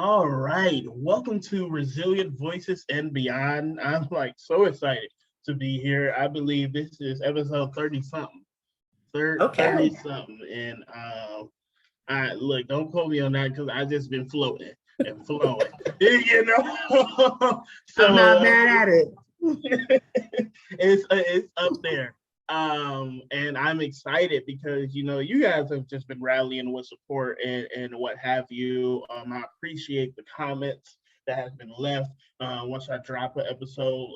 All right, welcome to Resilient Voices and Beyond. I'm like so excited to be here. I believe this is episode 30 something, 30 Okay. something. And I look, don't quote me on that because I just been floating and flowing, you know. I'm so not mad at it. it's up there. And I'm excited because you guys have just been rallying with support and what have you. I appreciate the comments that has been left once I drop an episode,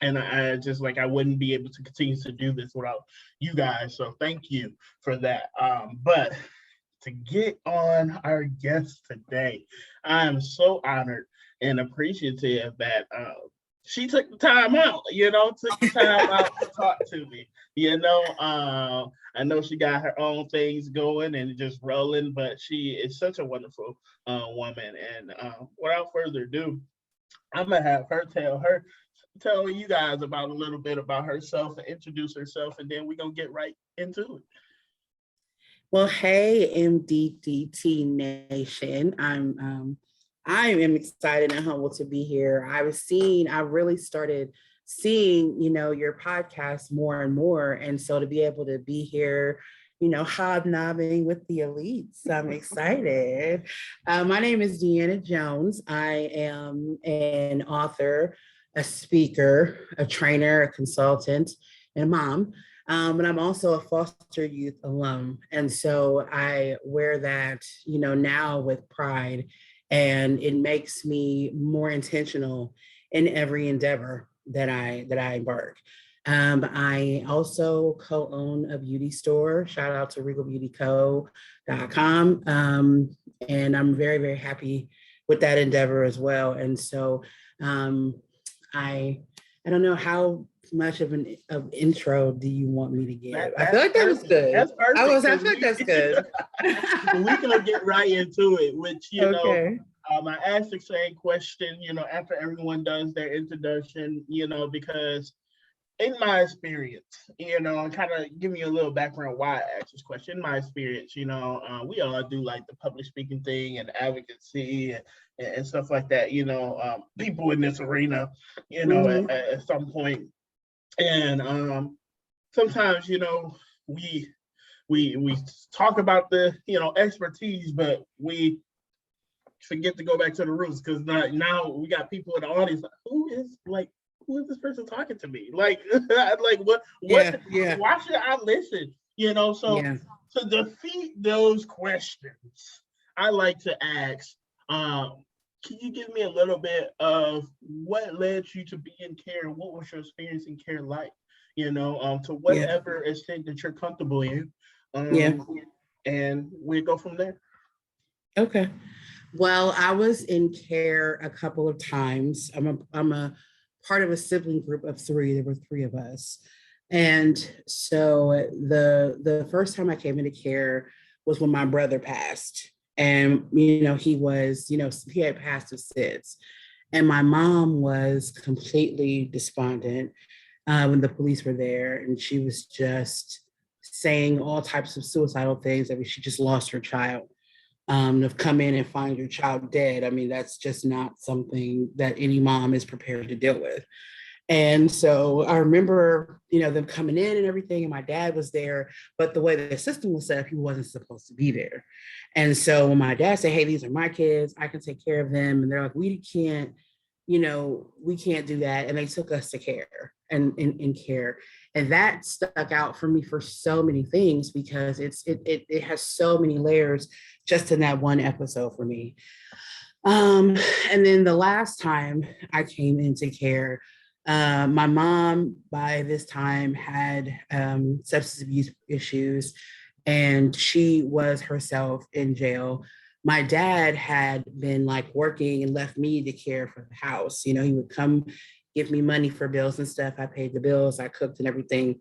and I just like I wouldn't be able to continue to do this without you guys. So thank you for that. But to get on our guest today, I am so honored and appreciative that she took the time out, took the time out to talk to me. I know she got her own things going and just rolling, but she is such a wonderful woman. And without further ado, I'm gonna have her tell you guys about a little bit about herself and introduce herself, and then we're gonna get right into it. Well, hey, MDDT Nation. I am excited and humbled to be here. I really started seeing, your podcast more and more. And so to be able to be here, hobnobbing with the elites, I'm excited. My name is Deanna Jones. I am an author, a speaker, a trainer, a consultant, and a mom. But I'm also a foster youth alum. And so I wear that, now with pride. And it makes me more intentional in every endeavor that I embark. I also co-own a beauty store. Shout out to regalbeautyco.com. And I'm very, very happy with that endeavor as well. And so I I don't know how much of an intro do you want me to give? I feel like that was good. That's perfect. I feel like that's good. We can get right into it, which Okay. I ask the same question, after everyone does their introduction, because in my experience, and kind of give me a little background why I asked this question. In my experience, we all do like the public speaking thing and advocacy and stuff like that. People in this arena, at some point, and sometimes, we we talk about the expertise, but we forget to go back to the roots because now we got people in the audience like, who is this person talking to me? Like, like what? Yeah. Why should I listen? So Yeah. to defeat those questions, I like to ask, can you give me a little bit of what led you to be in care? What was your experience in care like? To Yeah. whatever extent that you're comfortable in, Yeah. and we go from there. Okay. Well, I was in care a couple of times. I'm a part of a sibling group of three. There were three of us. And so the first time I came into care was when my brother passed. And he had passed of SIDS. And my mom was completely despondent when the police were there. And she was just saying all types of suicidal things. I mean, she just lost her child. To come in and find your child dead. I mean, that's just not something that any mom is prepared to deal with. And so I remember, them coming in and everything, and my dad was there, but the way the system was set up, he wasn't supposed to be there. And so when my dad said, "Hey, these are my kids, I can take care of them," and they're like, we can't do that. And they took us to care and in care. And that stuck out for me for so many things because it has so many layers just in that one episode for me. And then the last time I came into care, my mom by this time had substance abuse issues, and she was herself in jail. My dad had been like working and left me to care for the house. He would come give me money for bills and stuff. I paid the bills, I cooked and everything.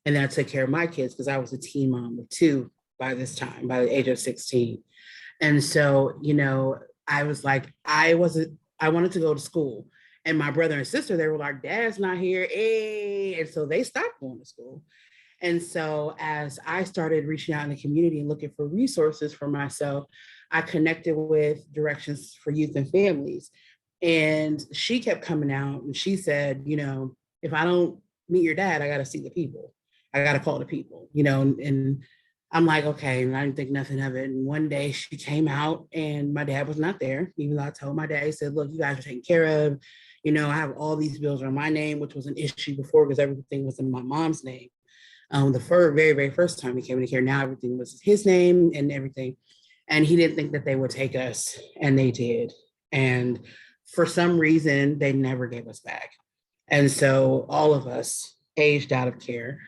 And then I took care of my kids because I was a teen mom of two by this time, by the age of 16. And so, I was like, I wanted to go to school. And my brother and sister, they were like, "Dad's not here." Hey. And so they stopped going to school. And so as I started reaching out in the community and looking for resources for myself, I connected with Directions for Youth and Families. And she kept coming out and she said, if I don't meet your dad, I got to see the people. I got to call the people, and I'm like, okay, and I didn't think nothing of it. And one day she came out and my dad was not there, even though I told my dad, he said, look, you guys are taken care of. I have all these bills on my name, which was an issue before because everything was in my mom's name. The very, very first time he came into care, now everything was his name and everything. And he didn't think that they would take us, and they did. And for some reason, they never gave us back. And so all of us aged out of care.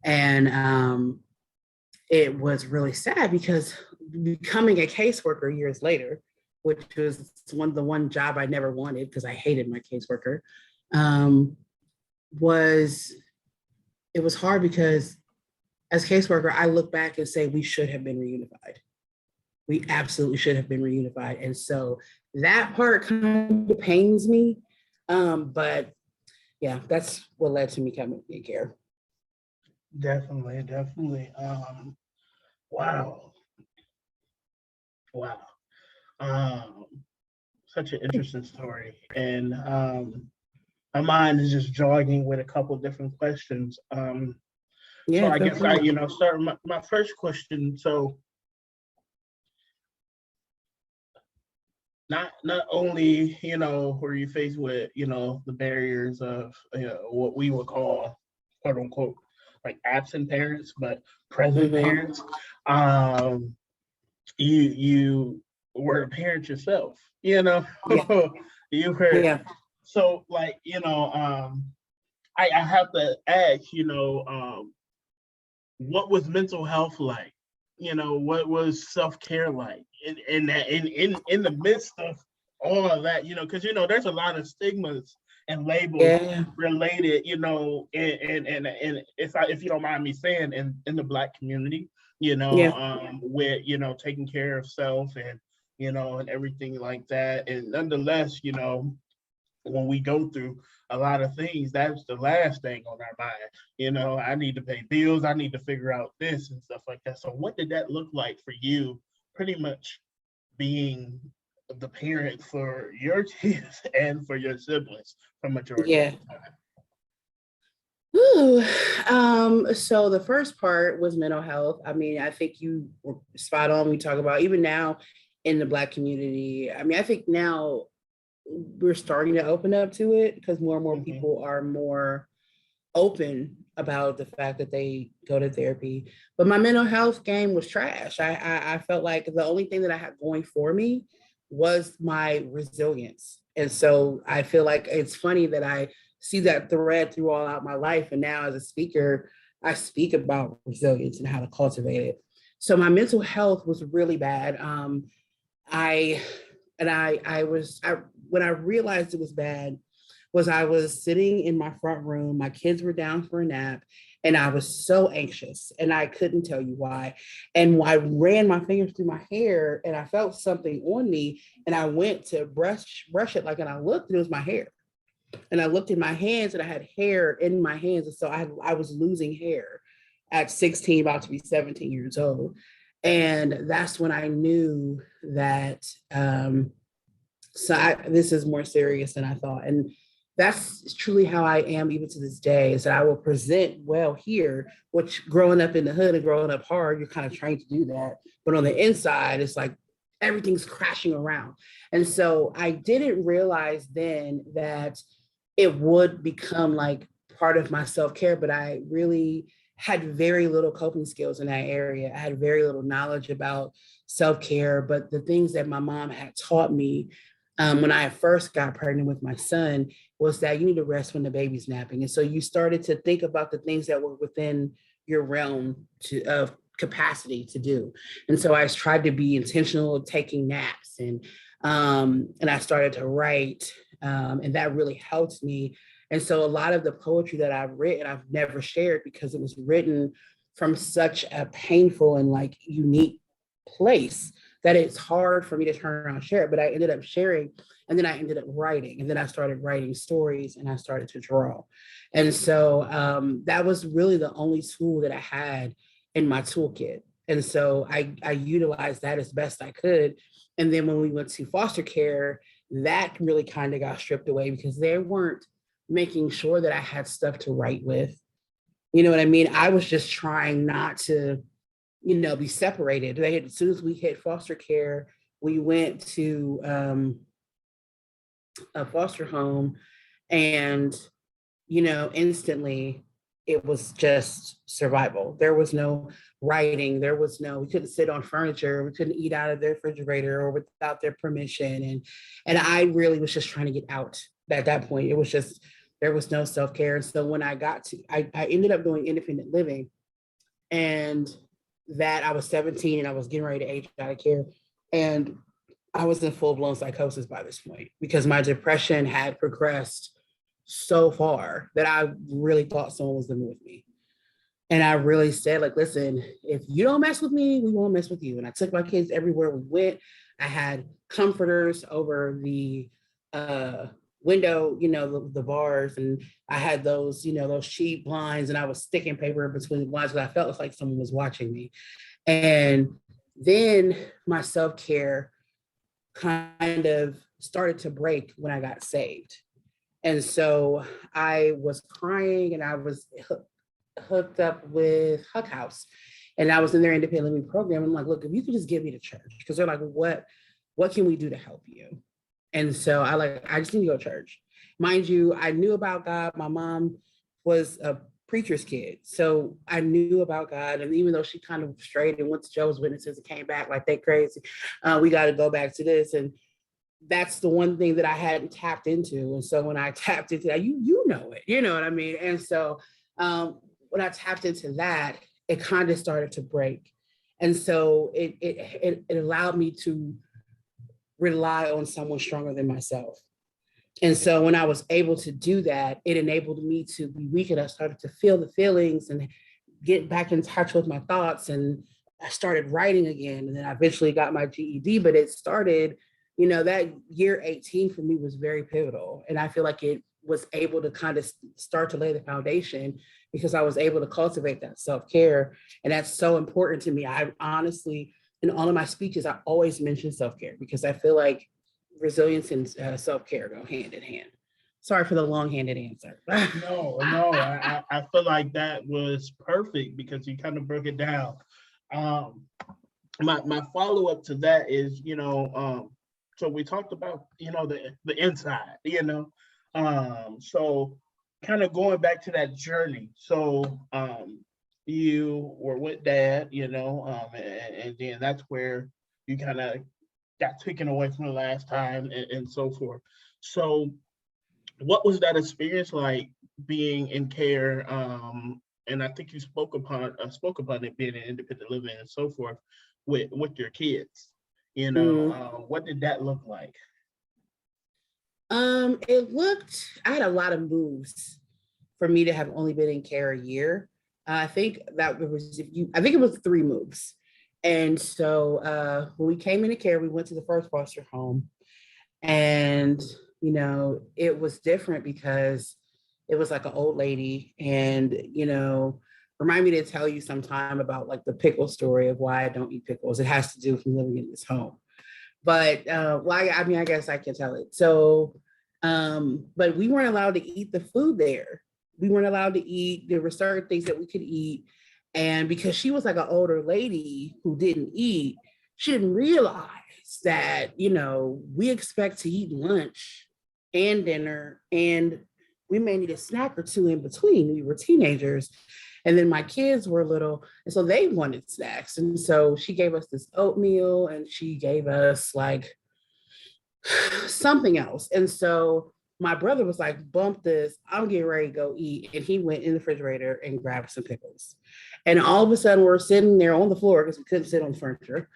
And it was really sad because becoming a caseworker years later, which was the one job I never wanted because I hated my caseworker, it was hard because as caseworker, I look back and say we should have been reunified. We absolutely should have been reunified. And so that part kind of pains me. But yeah, that's what led to me coming to care. Definitely. Wow. Such an interesting story. And my mind is just jogging with a couple different questions. So I guess I, start my first question. So not only, were you faced with, the barriers of, what we would call, quote unquote, like absent parents, but present parents. You were a parent yourself, Yeah. you were. Yeah. So like, I have to ask, what was mental health like? What was self-care like in the midst of all of that, because there's a lot of stigmas and labels related, and if you don't mind me saying, in the Black community, with taking care of self and and everything like that. And nonetheless, when we go through a lot of things, that's the last thing on our mind. I need to pay bills, I need to figure out this and stuff like that. So what did that look like for you, pretty much being the parent for your kids and for your siblings for majority of the time? So the first part was mental health. I mean, I think you were spot on. We talk about even now in the Black community. I mean, I think now we're starting to open up to it because more and more people are more open about the fact that they go to therapy. But my mental health game was trash. I felt like the only thing that I had going for me was my resilience. And so I feel like it's funny that I see that thread through all out my life. And now as a speaker, I speak about resilience and how to cultivate it. So my mental health was really bad. When I realized it was bad was I was sitting in my front room, my kids were down for a nap, and I was so anxious and I couldn't tell you why. And I ran my fingers through my hair and I felt something on me and I went to brush it and I looked and it was my hair. And I looked in my hands and I had hair in my hands. And so I was losing hair at 16, about to be 17 years old. And that's when I knew that this is more serious than I thought. And that's truly how I am even to this day, is that I will present well here, which growing up in the hood and growing up hard, you're kind of trained to do that. But on the inside, it's like everything's crashing around. And so I didn't realize then that it would become like part of my self-care, but I really had very little coping skills in that area. I had very little knowledge about self-care, but the things that my mom had taught me when I first got pregnant with my son was that you need to rest when the baby's napping. And so you started to think about the things that were within your realm of capacity to do. And so I tried to be intentional taking naps and I started to write and that really helped me. And so a lot of the poetry that I've written, I've never shared because it was written from such a painful and like unique place. that it's hard for me to turn around and share it. But I ended up sharing, and then I ended up writing, and then I started writing stories, and I started to draw. And so that was really the only tool that I had in my toolkit. And so I utilized that as best I could. And then when we went to foster care, that really kind of got stripped away because they weren't making sure that I had stuff to write with. You know what I mean? I was just trying not to, be separated. As soon as we hit foster care, we went to a foster home, and instantly it was just survival. There was no writing. We couldn't sit on furniture. We couldn't eat out of their refrigerator or without their permission. And I really was just trying to get out at that point. It was just, there was no self-care. And so when I ended up doing independent living, and that I was 17 and I was getting ready to age out of care. And I was in full-blown psychosis by this point because my depression had progressed so far that I really thought someone was living with me. And I really said, like, listen, if you don't mess with me, we won't mess with you. And I took my kids everywhere we went. I had comforters over the window, the bars, and I had those, those sheet blinds, and I was sticking paper in between the blinds because I felt like someone was watching me. And then my self-care kind of started to break when I got saved. And so I was crying, and I was hooked up with Huck House, and I was in their independent living program. I'm like, look, if you could just get me to church, because they're like, what can we do to help you? And so I just need to go to church. Mind you, I knew about God. My mom was a preacher's kid, so I knew about God. And even though she kind of strayed and went to Jehovah's Witnesses and came back like they crazy, we got to go back to this. And that's the one thing that I hadn't tapped into. And so when I tapped into that, you know it, you know what I mean? And so when I tapped into that, it kind of started to break. And so it allowed me to rely on someone stronger than myself. And so when I was able to do that, it enabled me to be weak, and I started to feel the feelings and get back in touch with my thoughts. And I started writing again. And then I eventually got my GED, but it started, that year 18 for me was very pivotal. And I feel like it was able to kind of start to lay the foundation because I was able to cultivate that self-care. And that's so important to me. I honestly, in all of my speeches, I always mention self-care because I feel like resilience and self-care go hand in hand. Sorry for the long-handed answer. No, I feel like that was perfect because you kind of broke it down. My follow-up to that is, so we talked about, the inside, so kind of going back to that journey. So you were with dad, and then that's where you kind of got taken away from the last time and so forth. So what was that experience like being in care? And I think you spoke upon it being in independent living and so forth with your kids. What did that look like? I had a lot of moves for me to have only been in care a year. I think it was 3 moves. And so when we came into care, we went to the first foster home, and, it was different because it was like an old lady, and, remind me to tell you sometime about like the pickle story of why I don't eat pickles. It has to do with me living in this home. But I guess I can tell it. So, but we weren't allowed to eat the food there. We weren't allowed to eat. There were certain things that we could eat. And because she was like an older lady who didn't eat, she didn't realize that, we expect to eat lunch and dinner, and we may need a snack or two in between. We were teenagers. And then my kids were little, and so they wanted snacks. And so she gave us this oatmeal, and she gave us like something else. And so my brother was like, bump this, I'm getting ready to go eat. And he went in the refrigerator and grabbed some pickles. And all of a sudden we're sitting there on the floor because we couldn't sit on the furniture.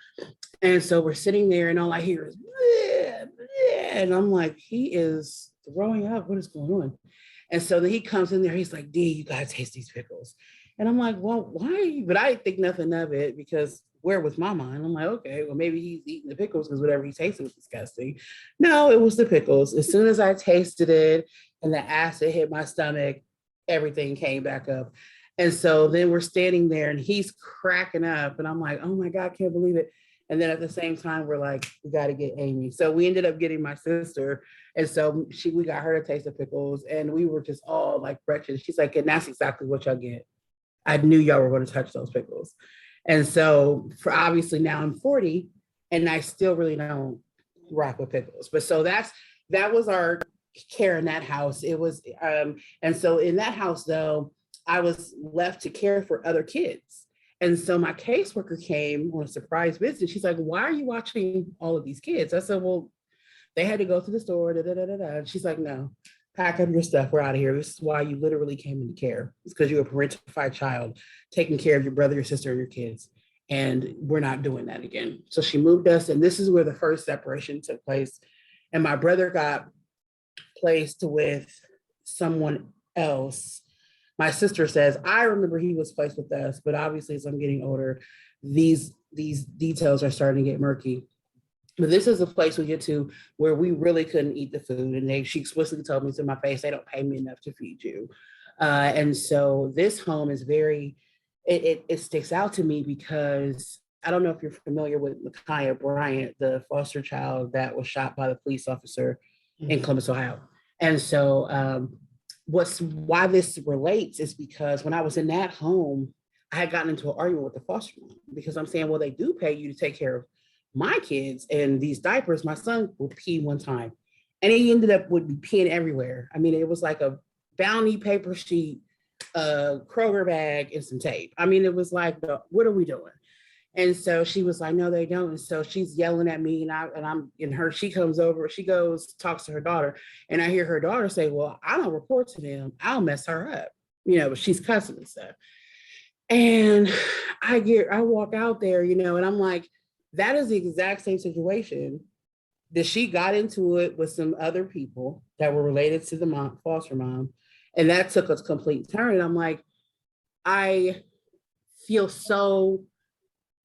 And so we're sitting there, and all I hear is, bleh, bleh. And I'm like, he is throwing up. What is going on? And so then he comes in there, he's like, D, you gotta taste these pickles. And I'm like, well, why? But I didn't think nothing of it because where was my mind? I'm like, okay, well, maybe he's eating the pickles because whatever he tasted was disgusting. No, it was the pickles. As soon as I tasted it and the acid hit my stomach, everything came back up. And so then we're standing there and he's cracking up. And I'm like, oh my God, I can't believe it. And then at the same time, we're like, we got to get Amy. So we ended up getting my sister. And so we got her to taste the pickles. And we were just all like wretched. She's like, and that's exactly what y'all get. I knew y'all were going to touch those pickles. And so for obviously now I'm 40 and I still really don't rock with pickles. But so that was our care in that house. It was, and so in that house though, I was left to care for other kids. And so my caseworker came on a surprise visit. She's like, why are you watching all of these kids? I said, well, they had to go to the store. Da, da, da, da, da. And she's like, no, pack up your stuff. We're out of here. This is why you literally came into care. It's because you're a parentified child, taking care of your brother, your sister, and your kids. And we're not doing that again. So she moved us. And this is where the first separation took place. And my brother got placed with someone else. My sister says, I remember he was placed with us, but obviously as I'm getting older, these details are starting to get murky. But this is a place we get to where we really couldn't eat the food. And she explicitly told me to my face, they don't pay me enough to feed you. And so this home is it sticks out to me because I don't know if you're familiar with Micaiah Bryant, the foster child that was shot by the police officer in Columbus, Ohio. And so why this relates is because when I was in that home, I had gotten into an argument with the foster mom because I'm saying, well, they do pay you to take care of my kids and these diapers. My son would pee one time and he ended up would be peeing everywhere. I mean, it was like a Bounty paper sheet, a Kroger bag, and some tape. I mean, it was like, what are we doing? And so she was like, no, they don't. And so she's yelling at me she comes over, she goes, talks to her daughter. And I hear her daughter say, well, I don't report to them. I'll mess her up. But she's cussing and stuff. And I walk out there, and I'm like, that is the exact same situation that she got into it with some other people that were related to the foster mom. And that took a complete turn. And I'm like, I feel so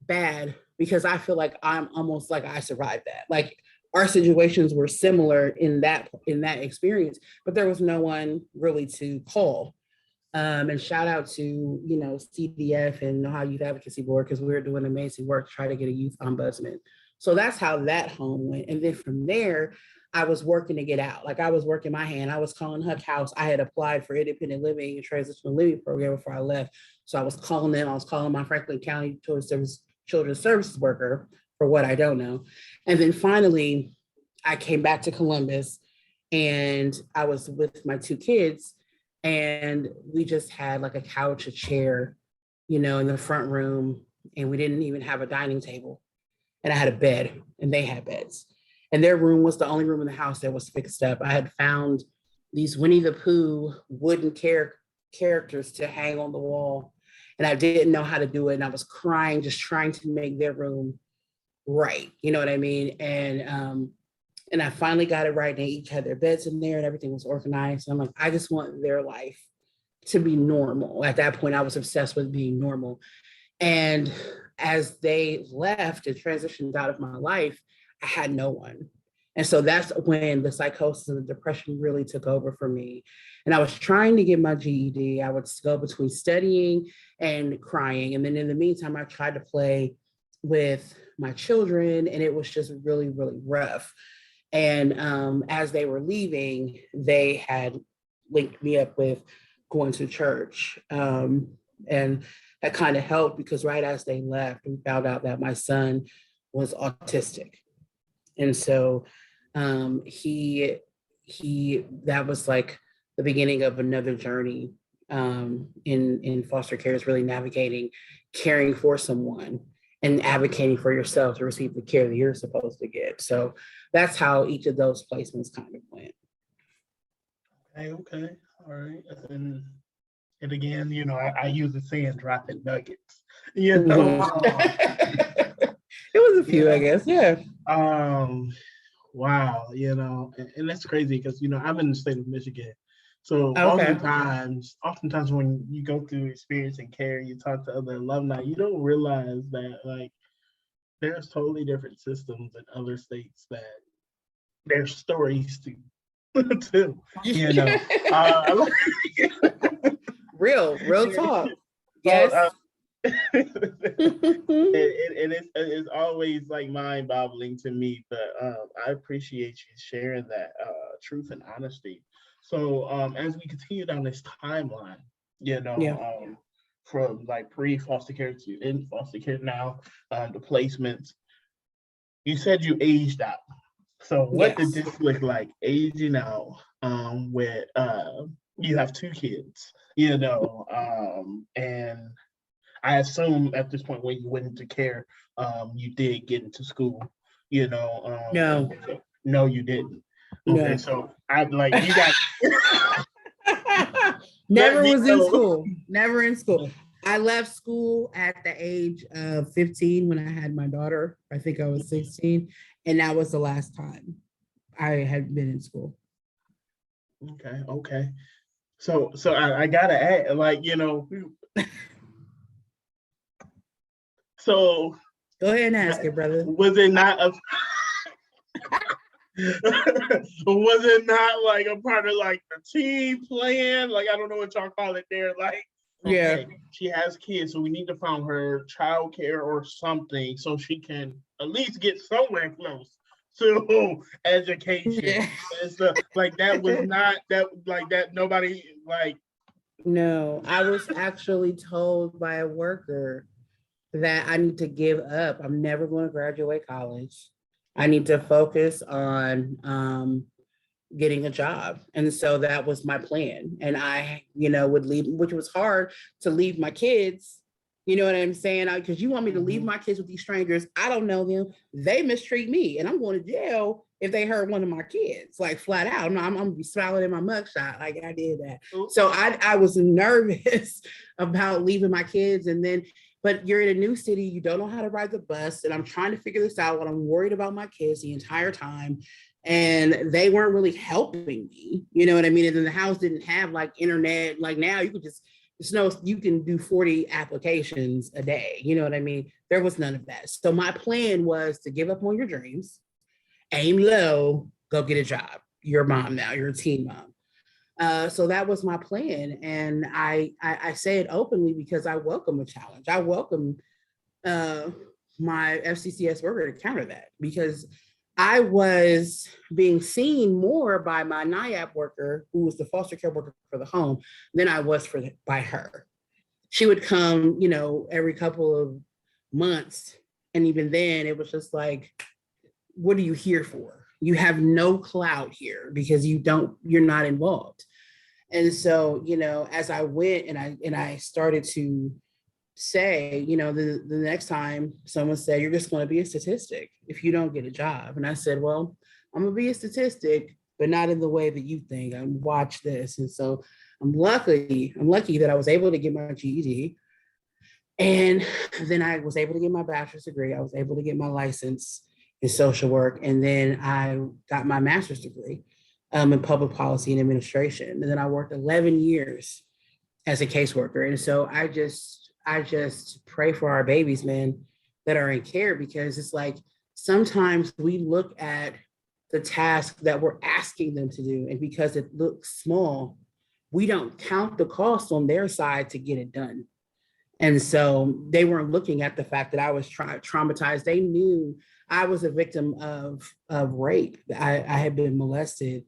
bad because I feel like I'm almost like I survived that. Like our situations were similar in that experience, but there was no one really to call. And shout out to, CDF and Ohio Youth Advocacy Board, because we were doing amazing work to try to get a youth ombudsman. So that's how that home went. And then from there, I was working to get out. Like I was working my hand. I was calling Huck House. I had applied for independent living and transitional living program before I left. So I was calling them. I was calling my Franklin County Children's Services worker for what I don't know. And then finally, I came back to Columbus and I was with my two kids. And we just had like a couch, a chair, in the front room. And we didn't even have a dining table. And I had a bed and they had beds. And their room was the only room in the house that was fixed up. I had found these Winnie the Pooh wooden characters to hang on the wall. And I didn't know how to do it. And I was crying, just trying to make their room right. You know what I mean? And I finally got it right. And they each had their beds in there and everything was organized. And I'm like, I just want their life to be normal. At that point, I was obsessed with being normal. And as they left and transitioned out of my life, I had no one. And so that's when the psychosis and the depression really took over for me. And I was trying to get my GED. I would go between studying and crying. And then in the meantime, I tried to play with my children and it was just really, really rough. And as they were leaving, they had linked me up with going to church. And that kind of helped because right as they left, we found out that my son was autistic. And so that was like the beginning of another journey in foster care, is really navigating, caring for someone and advocating for yourself to receive the care that you're supposed to get. So that's how each of those placements kind of went. Okay. All right. And again, I use the saying dropping nuggets. It was a few, I guess. Yeah. Wow. And that's crazy because, I'm in the state of Michigan. So Okay. oftentimes when you go through experience and care, you talk to other alumni, you don't realize that like there's totally different systems in other states that there's stories to too, you know. Uh, Real talk. so, Yes. it's always like mind boggling to me, but I appreciate you sharing that truth and honesty. So as we continue down this timeline, you Yeah. know, from like pre foster care to in foster care now, the placements, you said you aged out. So what did Yes. this look like aging out with you have two kids, you know, and I assume at this point when you went into care, you did get into school, you know. No. No, you didn't. Okay, No. so I like you got let Never me was in know. school. Never in school. I left school at the age of 15 when I had my daughter. I think I was 16. And that was the last time I had been in school. Okay, okay. So I gotta add, like, you know, so Go ahead and ask it, brother. was it not a was it not like a part of like the team plan? Like I don't know what y'all call it there. Like, Yeah. okay, she has kids, so we need to find her childcare or something so she can at least get somewhere close to education. Yeah. And so like that was not that like that nobody like No, I was actually told by a worker that I need to give up. I'm never going to graduate college. I need to focus on getting a job. And so that was my plan. And I, would leave, which was hard to leave my kids. You know what I'm saying? Because you want me to leave my kids with these strangers. I don't know them. They mistreat me. And I'm going to jail if they hurt one of my kids, like flat out. No, I'm going to be smiling in my mugshot like I did that. So I was nervous about leaving my kids. And then, but you're in a new city, you don't know how to ride the bus. And I'm trying to figure this out when I'm worried about my kids the entire time. And they weren't really helping me, you know what I mean? And then the house didn't have like internet. Like now you could just you can do 40 applications a day. You know what I mean? There was none of that. So my plan was to give up on your dreams, aim low, go get a job. You're a mom now, you're a teen mom. So that was my plan. And I say it openly because I welcome a challenge. I welcome my FCCS worker to counter that because I was being seen more by my NIAP worker, who was the foster care worker for the home, than I was by her. She would come, every couple of months. And even then it was just like, what are you here for? You have no clout here because you're not involved. And so, as I went and I started to say, the next time someone said, you're just going to be a statistic if you don't get a job. And I said, well, I'm going to be a statistic, but not in the way that you think. Watch this. And so I'm lucky that I was able to get my GED. And then I was able to get my bachelor's degree. I was able to get my license in social work. And then I got my master's degree in public policy and administration. And then I worked 11 years as a caseworker. And so I just pray for our babies, man, that are in care, because it's like sometimes we look at the task that we're asking them to do, and because it looks small, we don't count the cost on their side to get it done. And so they weren't looking at the fact that I was traumatized. They knew I was a victim of rape. I had been molested,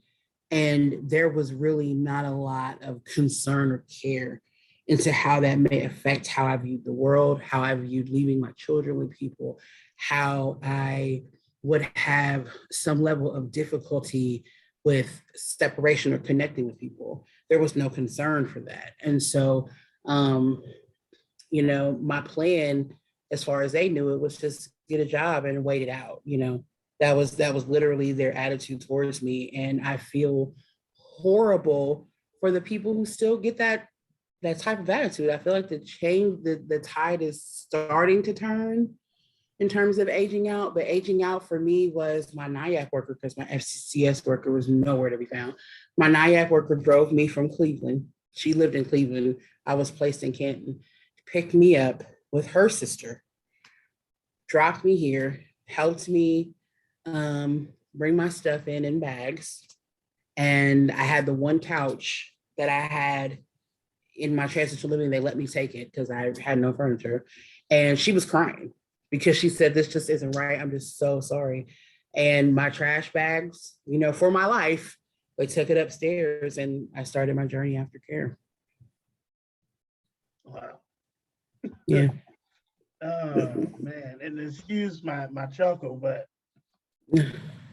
and there was really not a lot of concern or care into how that may affect how I viewed the world, how I viewed leaving my children with people, how I would have some level of difficulty with separation or connecting with people. There was no concern for that. And so, my plan, as far as they knew it, was just get a job and wait it out. That was literally their attitude towards me. And I feel horrible for the people who still get that type of attitude. I feel like the tide is starting to turn. in terms of aging out, but aging out for me was my NIAC worker, because my FCCS worker was nowhere to be found. My NIAC worker drove me from Cleveland. She lived in Cleveland. I was placed in Canton. Picked me up with her sister, dropped me here, helped me bring my stuff in bags. And I had the one couch that I had in my transitional living. They let me take it because I had no furniture. And she was crying because she said, this just isn't right. I'm just so sorry. And my trash bags, for my life, they took it upstairs and I started my journey after care. Wow. Yeah. Oh man, and excuse my chuckle, but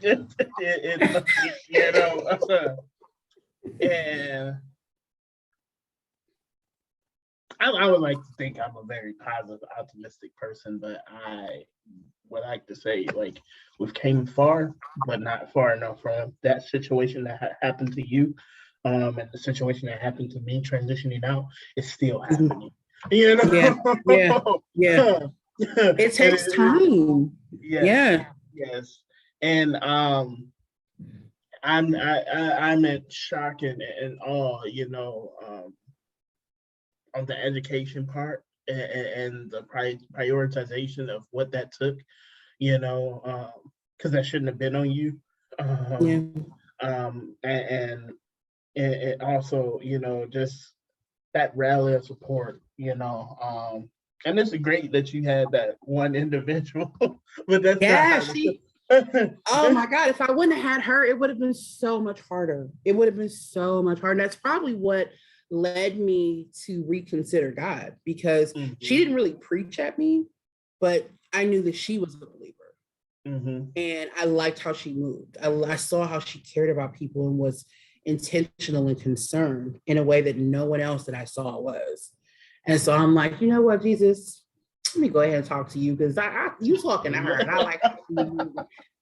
it and I would like to think I'm a very positive, optimistic person, but I would like to say, like, we've came far, but not far enough from that situation that happened to you, and the situation that happened to me transitioning out is still happening. Yeah. It takes time. Yes. And I'm in shock and awe, on the education part and the prioritization of what that took, because that shouldn't have been on you. And also, just that rally of support, and it's great that you had that one individual, but that's oh my God, if I wouldn't have had her, it would have been so much harder. That's probably what led me to reconsider God, because she didn't really preach at me, but I knew that she was a believer. And I liked how she moved. I saw how she cared about people and was intentional and concerned in a way that no one else that I saw was. And so I'm like, you know what, Jesus, let me go ahead and talk to you, because you talking to her and I like how you move.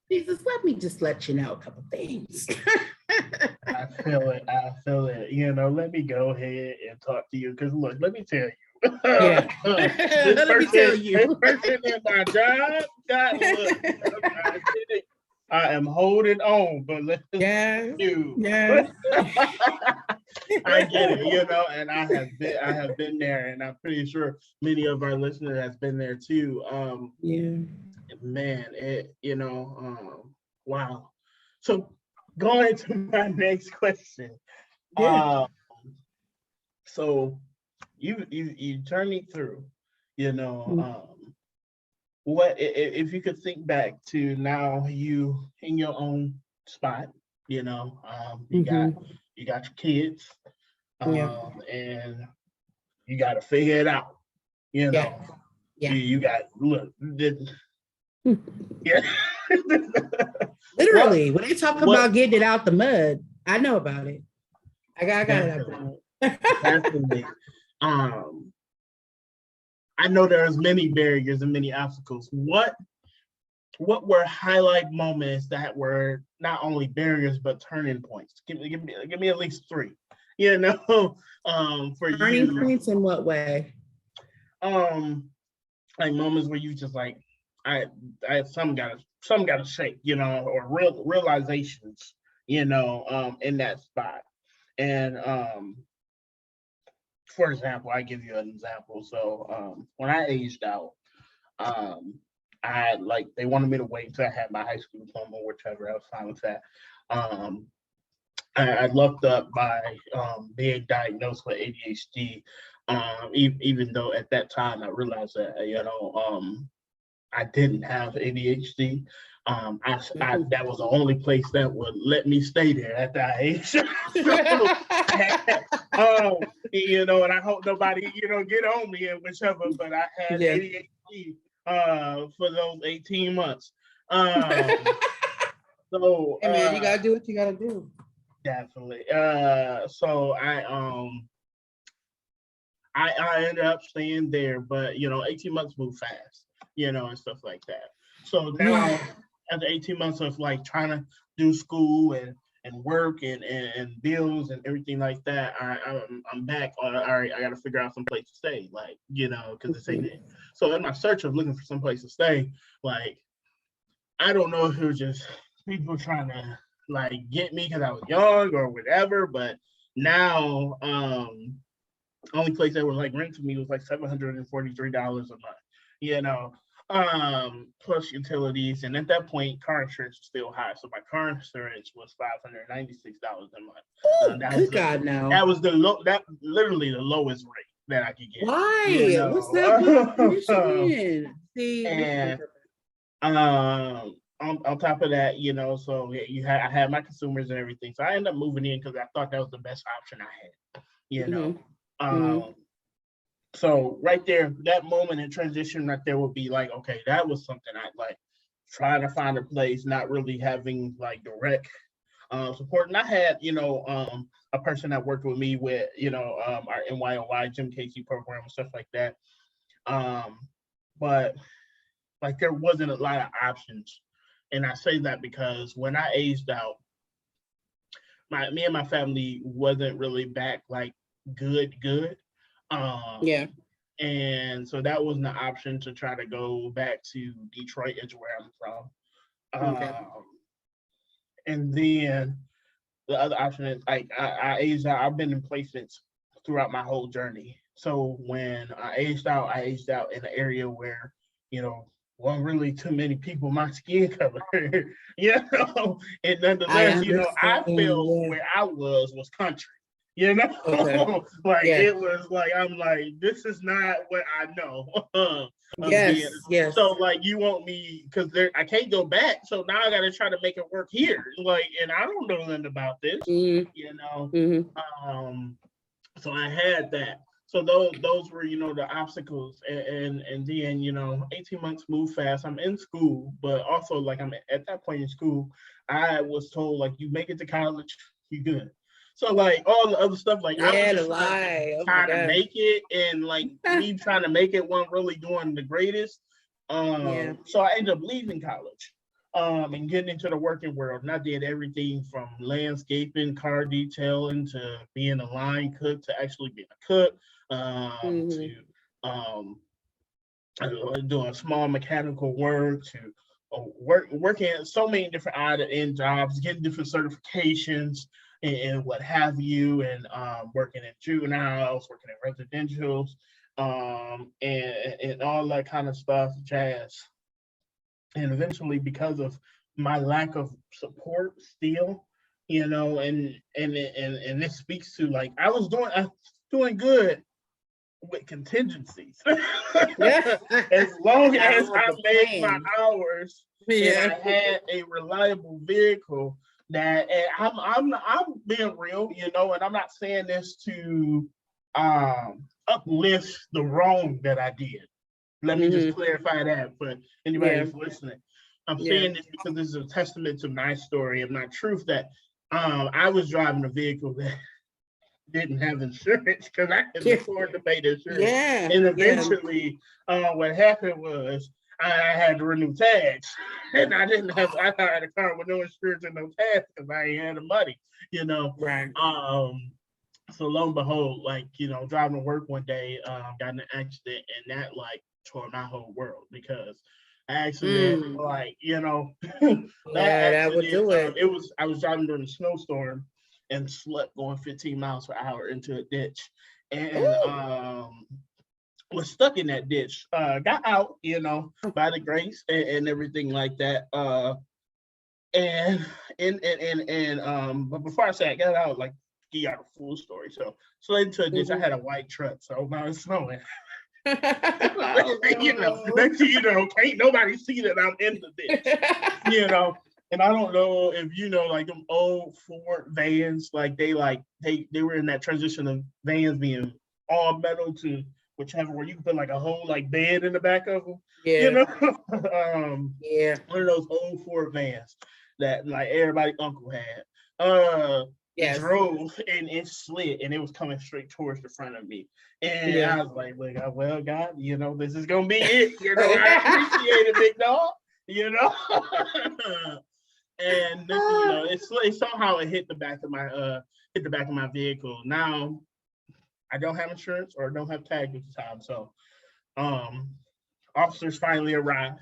Jesus, let you know a couple things. I feel it. Let me go ahead and talk to you, because look, let me tell you. Let me tell you. This person in my job, God, look, I am holding on, but let's do. I get it, and I have been there, and I'm pretty sure many of our listeners has been there too. Man, wow. So going to my next question. So you journeyed through, what if you could think back to now, you in your own spot, you got your kids, and you got to figure it out, you got literally when they talk about getting it out the mud, I know about it. I got it out the mud. Definitely. I know there's many barriers and many obstacles. What were highlight moments that were not only barriers but turning points? Give me at least three. For turning points in what way? Like moments where you just like, I some gotta shake, or realizations, in that spot. And for example, I give you an example. So when I aged out, they wanted me to wait until I had my high school diploma, whichever. I was fine with that. I lucked up by being diagnosed with ADHD, even though at that time I realized that I didn't have ADHD. That was the only place that would let me stay there at that age. And I hope nobody, get on me and whichever, but I had ADHD for those 18 months. So hey man, you gotta do what you gotta do. Definitely. So I ended up staying there, but 18 months move fast, and stuff like that. So now after 18 months of like trying to do school and and work and bills and everything like that, I'm back. All right, I got to figure out some place to stay, like, because this ain't it. So in my search of looking for some place to stay, like, I don't know if it was just people trying to like get me because I was young or whatever, but now only place that would like rent to me was like $743 a month, you know, plus utilities. And at that point, car insurance was still high. So my car insurance was $596 a month. Good God, no. That was that literally the lowest rate that I could get. Why? What's that? And on top of that, so I had my consumers and everything. So I ended up moving in because I thought that was the best option I had, So right there, that moment in transition right there would be like, okay, that was something I like, trying to find a place, not really having like direct support. And I had, a person that worked with me with, our NYOY Jim Casey program and stuff like that. But like there wasn't a lot of options. And I say that because when I aged out, me and my family wasn't really back like good. And so that wasn't an option to try to go back to Detroit, is where I'm from. And then the other option is like I aged out. I've been in placements throughout my whole journey. So when I aged out in an area where, wasn't really too many people my skin color, and nonetheless, I felt where I was country. It was like, I'm like, this is not what I know. Yes. So like, you want me, because I can't go back. So now I got to try to make it work here. Like, and I don't know nothing about this, So I had that. So those were, the obstacles, and then, 18 months moved fast. I'm in school, but also like I'm at that point in school, I was told like, you make it to college, you good. So like all the other stuff, like I was just trying to make it, and like me trying to make it wasn't really doing the greatest. So I ended up leaving college, and getting into the working world. And I did everything from landscaping, car detailing, to being a line cook, to actually being a cook, to doing small mechanical work, to working at so many different end jobs, getting different certifications and what have you, and working in juveniles, working in residentials, and all that kind of stuff, jazz. And eventually, because of my lack of support still, and this speaks to like, I was doing good with contingencies. As long as I made my hours, and I had a reliable vehicle, that, and I'm being real, and I'm not saying this to uplift the wrong that I did. Let me just clarify that for anybody who's listening. I'm saying this because this is a testament to my story and my truth, that I was driving a vehicle that didn't have insurance because I couldn't afford to pay the insurance. And eventually, what happened was I had to renew tags, and I had a car with no insurance and no tags because I ain't had the money, Right. So lo and behold, like, driving to work one day, got in an accident, and that like tore my whole world, because accident, like, that would do it. I was driving during a snowstorm and slept going 15 miles per hour into a ditch, and was stuck in that ditch. Got out, by the grace and everything like that. But before I say I got out, like, give y'all the full story. So into a ditch. I had a white truck, so now it's snowing. Next thing you know, can't nobody see that I'm in the ditch. And I don't know if like them old Ford vans, like they were in that transition of vans being all metal to whichever, where you can put like a whole like bed in the back of them. One of those old Ford vans that like everybody uncle had. Drove, and it slid, and it was coming straight towards the front of me. And I was like, well, God, this is gonna be it. I appreciate it, big dog. and it's somehow it hit the back of my vehicle. Now I don't have insurance or don't have tags at the time, so um, officers finally arrived.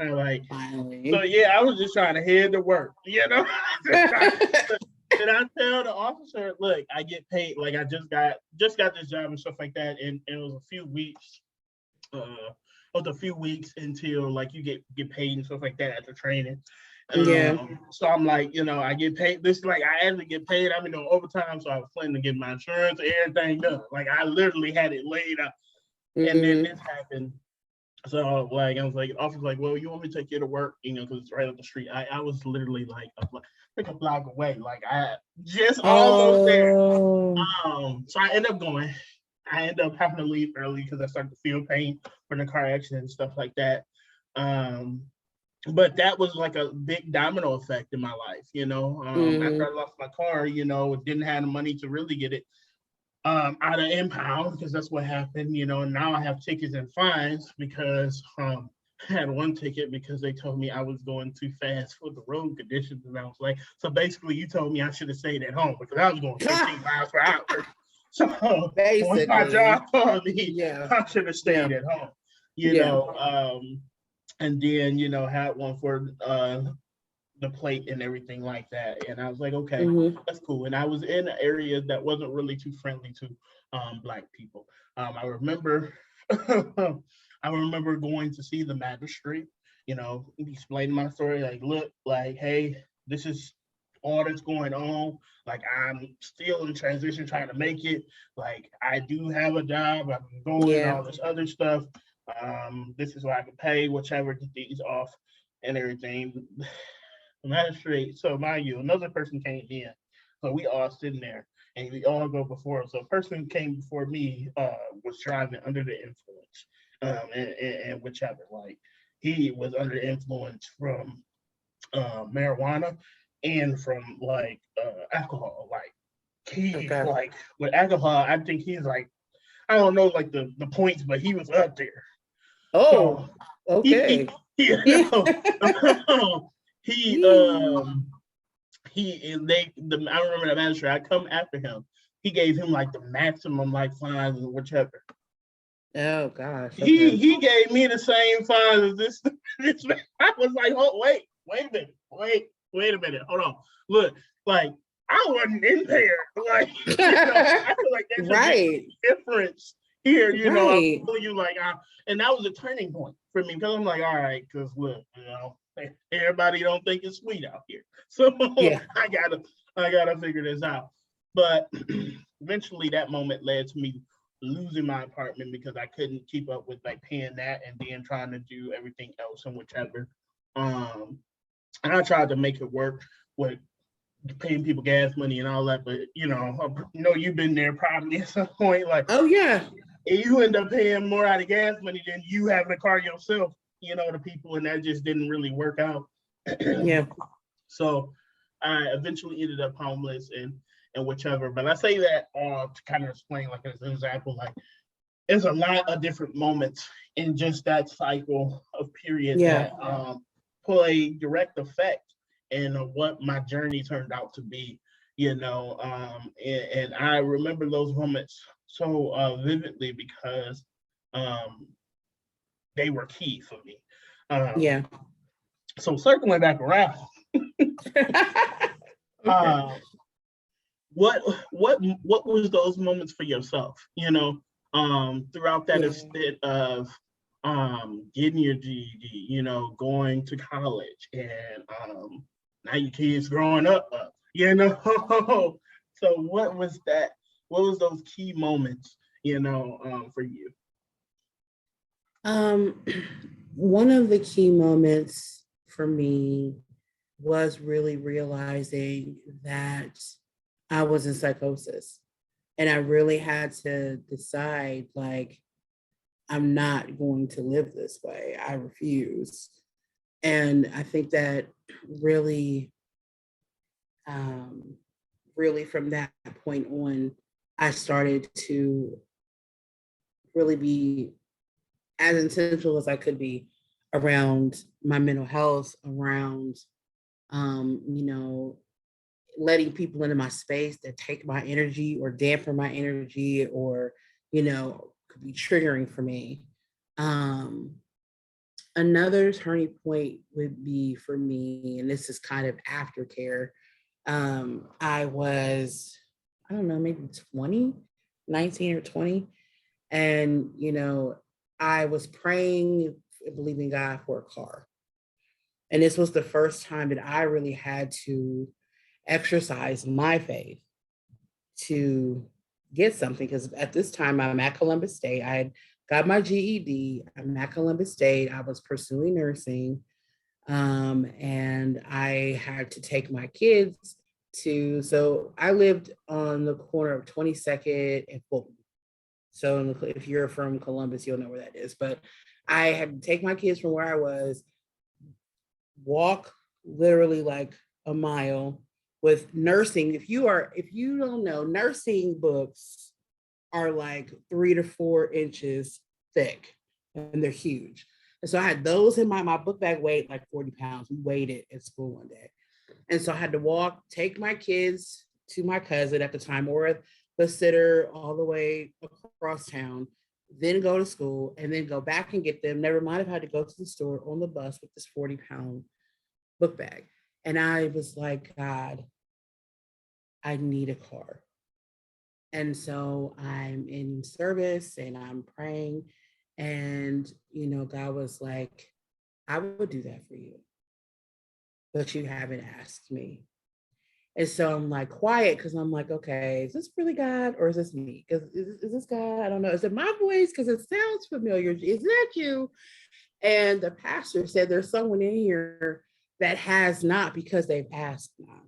And like, so Finally. yeah, I was just trying to head to work, just trying to, and I tell the officer, look, I get paid, like I just got this job and stuff like that, and it was a few weeks, until like you get paid and stuff like that at the training. Yeah. So I'm like, I get paid. This like I actually get paid. I'm doing overtime, so I was planning to get my insurance, everything done. Like I literally had it laid out, and then this happened. So like I was like, the officer's like, well, you want me to take you to work, because it's right up the street. I was literally like a block away. Like I just almost there. Oh. So I end up going. I end up having to leave early because I started to feel pain from the car accident and stuff like that. Um, but that was like a big domino effect in my life, After I lost my car, didn't have the money to really get it out of impound, because that's what happened, and now I have tickets and fines because I had one ticket because they told me I was going too fast for the road conditions. And I was like, so basically you told me I should have stayed at home because I was going 15 miles per hour. So Basically, once my job told me yeah, I should have stayed at home, and then, had one for the plate and everything like that. And I was like, okay, that's cool. And I was in an area that wasn't really too friendly to Black people. I remember I remember going to see the magistrate, explaining my story, like, look, like, hey, this is all that's going on. Like, I'm still in transition trying to make it. Like, I do have a job, I'm going, all this other stuff. This is what I can pay, whichever, get these off and everything. The magistrate, so mind you, another person came in. So we all sitting there and we all go before. So a person who came before me was driving under the influence. And whichever, like he was under the influence from marijuana and from like alcohol. Like he like with alcohol, I think he's like, I don't know like the points, but he was up there. Oh, so okay. he and I remember the magistrate, I come after him. He gave him like the maximum like fines or whichever. Oh gosh. Okay. He gave me the same fines as this man. I was like, oh wait a minute. Wait a minute. Hold on. Look, like I wasn't impaired. Like, I feel like there's a difference here, I'm telling you, like, and that was a turning point for me because I'm like, all right, because look, everybody don't think it's sweet out here, so I gotta figure this out. But eventually, that moment led to me losing my apartment because I couldn't keep up with like paying that and then trying to do everything else and whichever. And I tried to make it work with paying people gas money and all that, but you've been there probably at some point, like, oh yeah, and you end up paying more out of gas money than you having a car yourself, to people, and that just didn't really work out. So I eventually ended up homeless and whichever. But I say that to kind of explain, like as an example, like there's a lot of different moments in just that cycle of period that play direct effect in what my journey turned out to be, and I remember those moments so vividly because they were key for me. So circling back around, what was those moments for yourself? Throughout that extent of getting your GED, going to college, and now your kids growing up. So what was that? What was those key moments, for you? One of the key moments for me was really realizing that I was in psychosis. And I really had to decide, like, I'm not going to live this way. I refuse. And I think that really, really from that point on, I started to really be as intentional as I could be around my mental health, around you know, letting people into my space that take my energy or dampen my energy or, you know, could be triggering for me. Um, Another turning point would be for me, and this is kind of aftercare. I was, I don't know, maybe 20, 19 or 20. And, you know, I was praying, believing God for a car. And this was the first time that I really had to exercise my faith to get something. Because at this time, I'm at Columbus State. I had got my GED. I'm at Columbus State. I was pursuing nursing. And I had to take my kids so I lived on the corner of 22nd and Fulton. So if you're from Columbus, you'll know where that is. But I had to take my kids from where I was, walk literally like a mile with nursing. If you don't know, nursing books are like 3 to 4 inches thick and they're huge. And so I had those in my book bag weighed like 40 pounds. We weighed it at school one day. And so I had to take my kids to my cousin at the time or the sitter all the way across town, then go to school and then go back and get them. Never mind if I had to go to the store on the bus with this 40-pound book bag. And I was like, God, I need a car. And so I'm in service and I'm praying. And, you know, God was like, I would do that for you, but you haven't asked me. And so I'm like quiet because I'm like, okay, is this really God or is this me? Because is this God? I don't know. Is it my voice? Because it sounds familiar. Is that you? And the pastor said, there's someone in here that has not because they've asked not.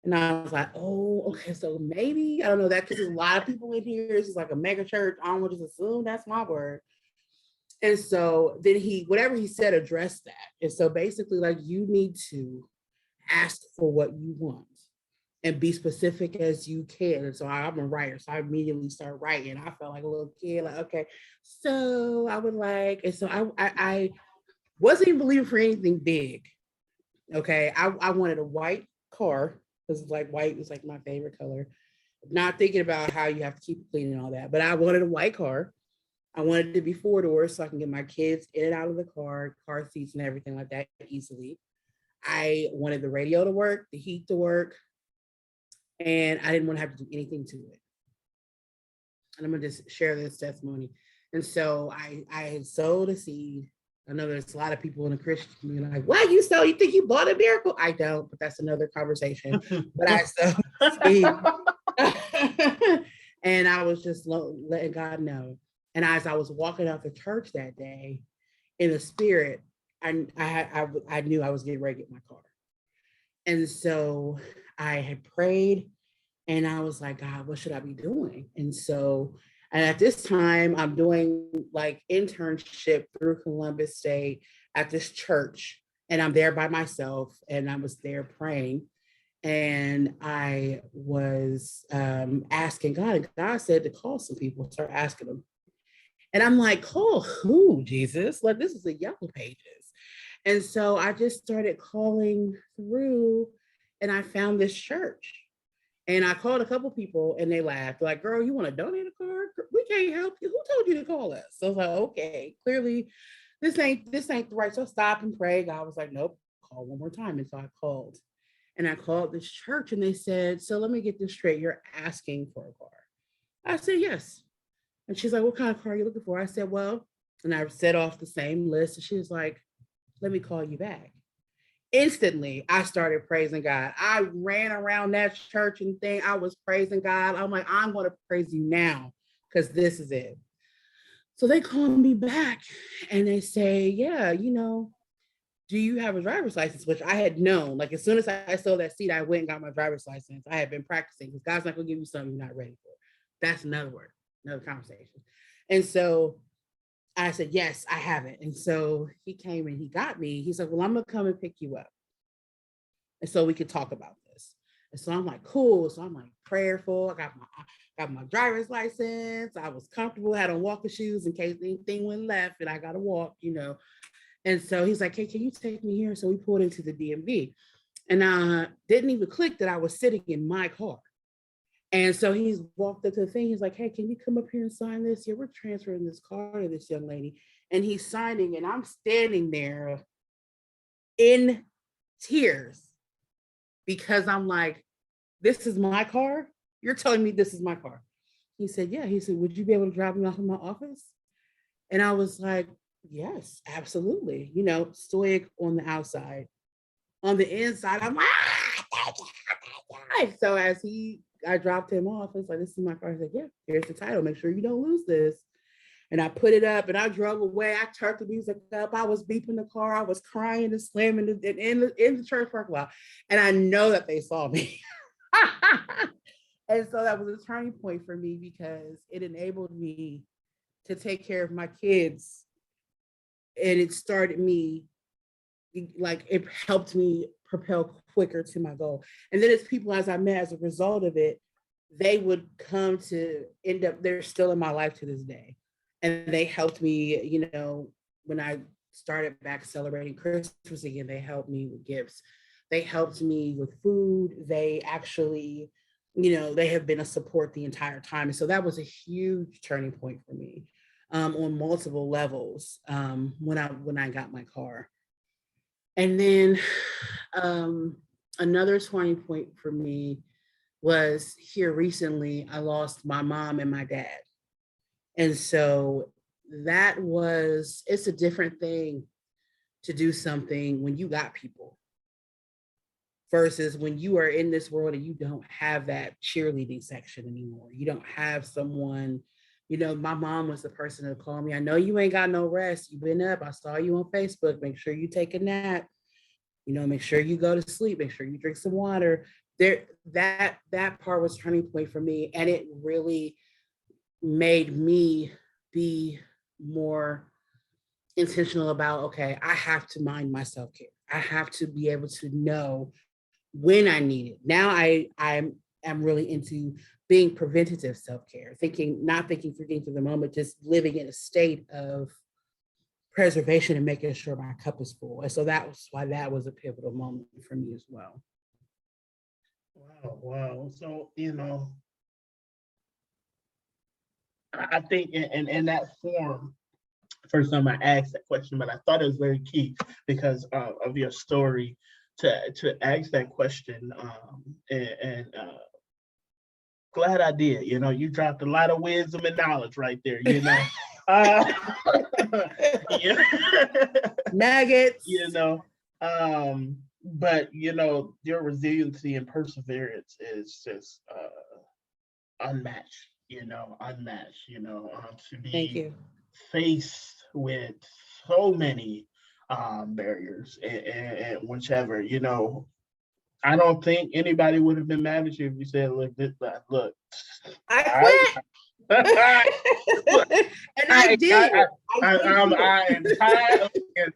And I was like, oh, okay, so maybe, I don't know that because there's a lot of people in here. This is like a mega church. I don't want to just assume that's my word. And so then whatever he said, addressed that. And so basically, like, you need to ask for what you want and be specific as you can. And so I'm a writer. So I immediately start writing. I felt like a little kid, like, okay, so I would like, and so I wasn't even believing for anything big. Okay. I wanted a white car because like white was like my favorite color. Not thinking about how you have to keep it clean and all that, but I wanted a white car. I wanted it to be 4 doors so I can get my kids in and out of the car seats and everything like that easily. I wanted the radio to work, the heat to work, and I didn't want to have to do anything to it. And I'm gonna just share this testimony. And so I had sowed a seed. I know there's a lot of people in the Christian community like, why you sow? You think you bought a miracle? I don't, but that's another conversation. But I sowed a seed. And I was just letting God know. And as I was walking out the church that day, in the spirit, I knew I was getting ready to get my car. And so I had prayed and I was like, God, what should I be doing? And at this time, I'm doing like internship through Columbus State at this church. And I'm there by myself and I was there praying. And I was asking God, and God said to call some people, start asking them. And I'm like, call who, Jesus? Like, this is the Yellow Pages. And so I just started calling through and I found this church. And I called a couple people and they laughed. Like, girl, you want to donate a car? We can't help you. Who told you to call us? So I was like, okay, clearly this ain't the right. So I stopped and prayed. God was like, nope, call one more time. And so I called. And I called this church and they said, so let me get this straight. You're asking for a car. I said, yes. And she's like, what kind of car are you looking for? I said, well, and I set off the same list. And she was like, let me call you back. Instantly, I started praising God. I ran around that church and thing. I was praising God. I'm like, I'm going to praise you now because this is it. So they called me back and they say, yeah, do you have a driver's license? Which I had known. Like as soon as I saw that seat, I went and got my driver's license. I had been practicing because God's not going to give you something you're not ready for. That's another word, another conversation. And so I said, yes, I have it. And so he came and he got me. He's like, well, I'm going to come and pick you up. And so we could talk about this. And so I'm like, cool. So I'm like prayerful. I got my driver's license. I was comfortable, had on walking shoes in case anything went left and I got to walk, And so he's like, hey, can you take me here? So we pulled into the DMV. And I didn't even click that I was sitting in my car. And so he's walked up to the thing. He's like, hey, can you come up here and sign this? Yeah, we're transferring this car to this young lady. And he's signing, and I'm standing there in tears because I'm like, this is my car? You're telling me this is my car? He said, yeah. He said, would you be able to drive me off of my office? And I was like, yes, absolutely. You know, stoic on the outside. On the inside, I'm like, so as I dropped him off, it's like, this is my car. He's like, yeah, here's the title. Make sure you don't lose this. And I put it up and I drove away. I turned the music up. I was beeping the car. I was crying and slamming in the church parking lot. And I know that they saw me. And so that was a turning point for me because it enabled me to take care of my kids. And it started me, like, it helped me propel quicker to my goal. And then as people as I met as a result of it, they would come to end up, they're still in my life to this day. And they helped me, you know, when I started back celebrating Christmas again, they helped me with gifts. They helped me with food. They actually, you know, they have been a support the entire time. And so that was a huge turning point for me on multiple levels when I got my car. And then another turning point for me was here recently, I lost my mom and my dad. And so it's a different thing to do something when you got people versus when you are in this world and you don't have that cheerleading section anymore. You don't have someone, you know, my mom was the person that called me. I know you ain't got no rest. You've been up. I saw you on Facebook. Make sure you take a nap. You know, make sure you go to sleep. Make sure you drink some water. That part was a turning point for me. And it really made me be more intentional about, okay, I have to mind my self-care. I have to be able to know when I need it. Now I'm really into being preventative self-care, not thinking for getting to the moment, just living in a state of preservation and making sure my cup is full. And so that was why that was a pivotal moment for me as well. Wow. So, you know, I think in that form, first time I asked that question, but I thought it was very key because of your story to ask that question. And glad I did. You know, you dropped a lot of wisdom and knowledge right there, you know. Nuggets. You know, but you know, your resiliency and perseverance is just unmatched, to be faced with so many barriers and whichever, you know, I don't think anybody would have been mad at you if you said, look, I quit. And I did. I am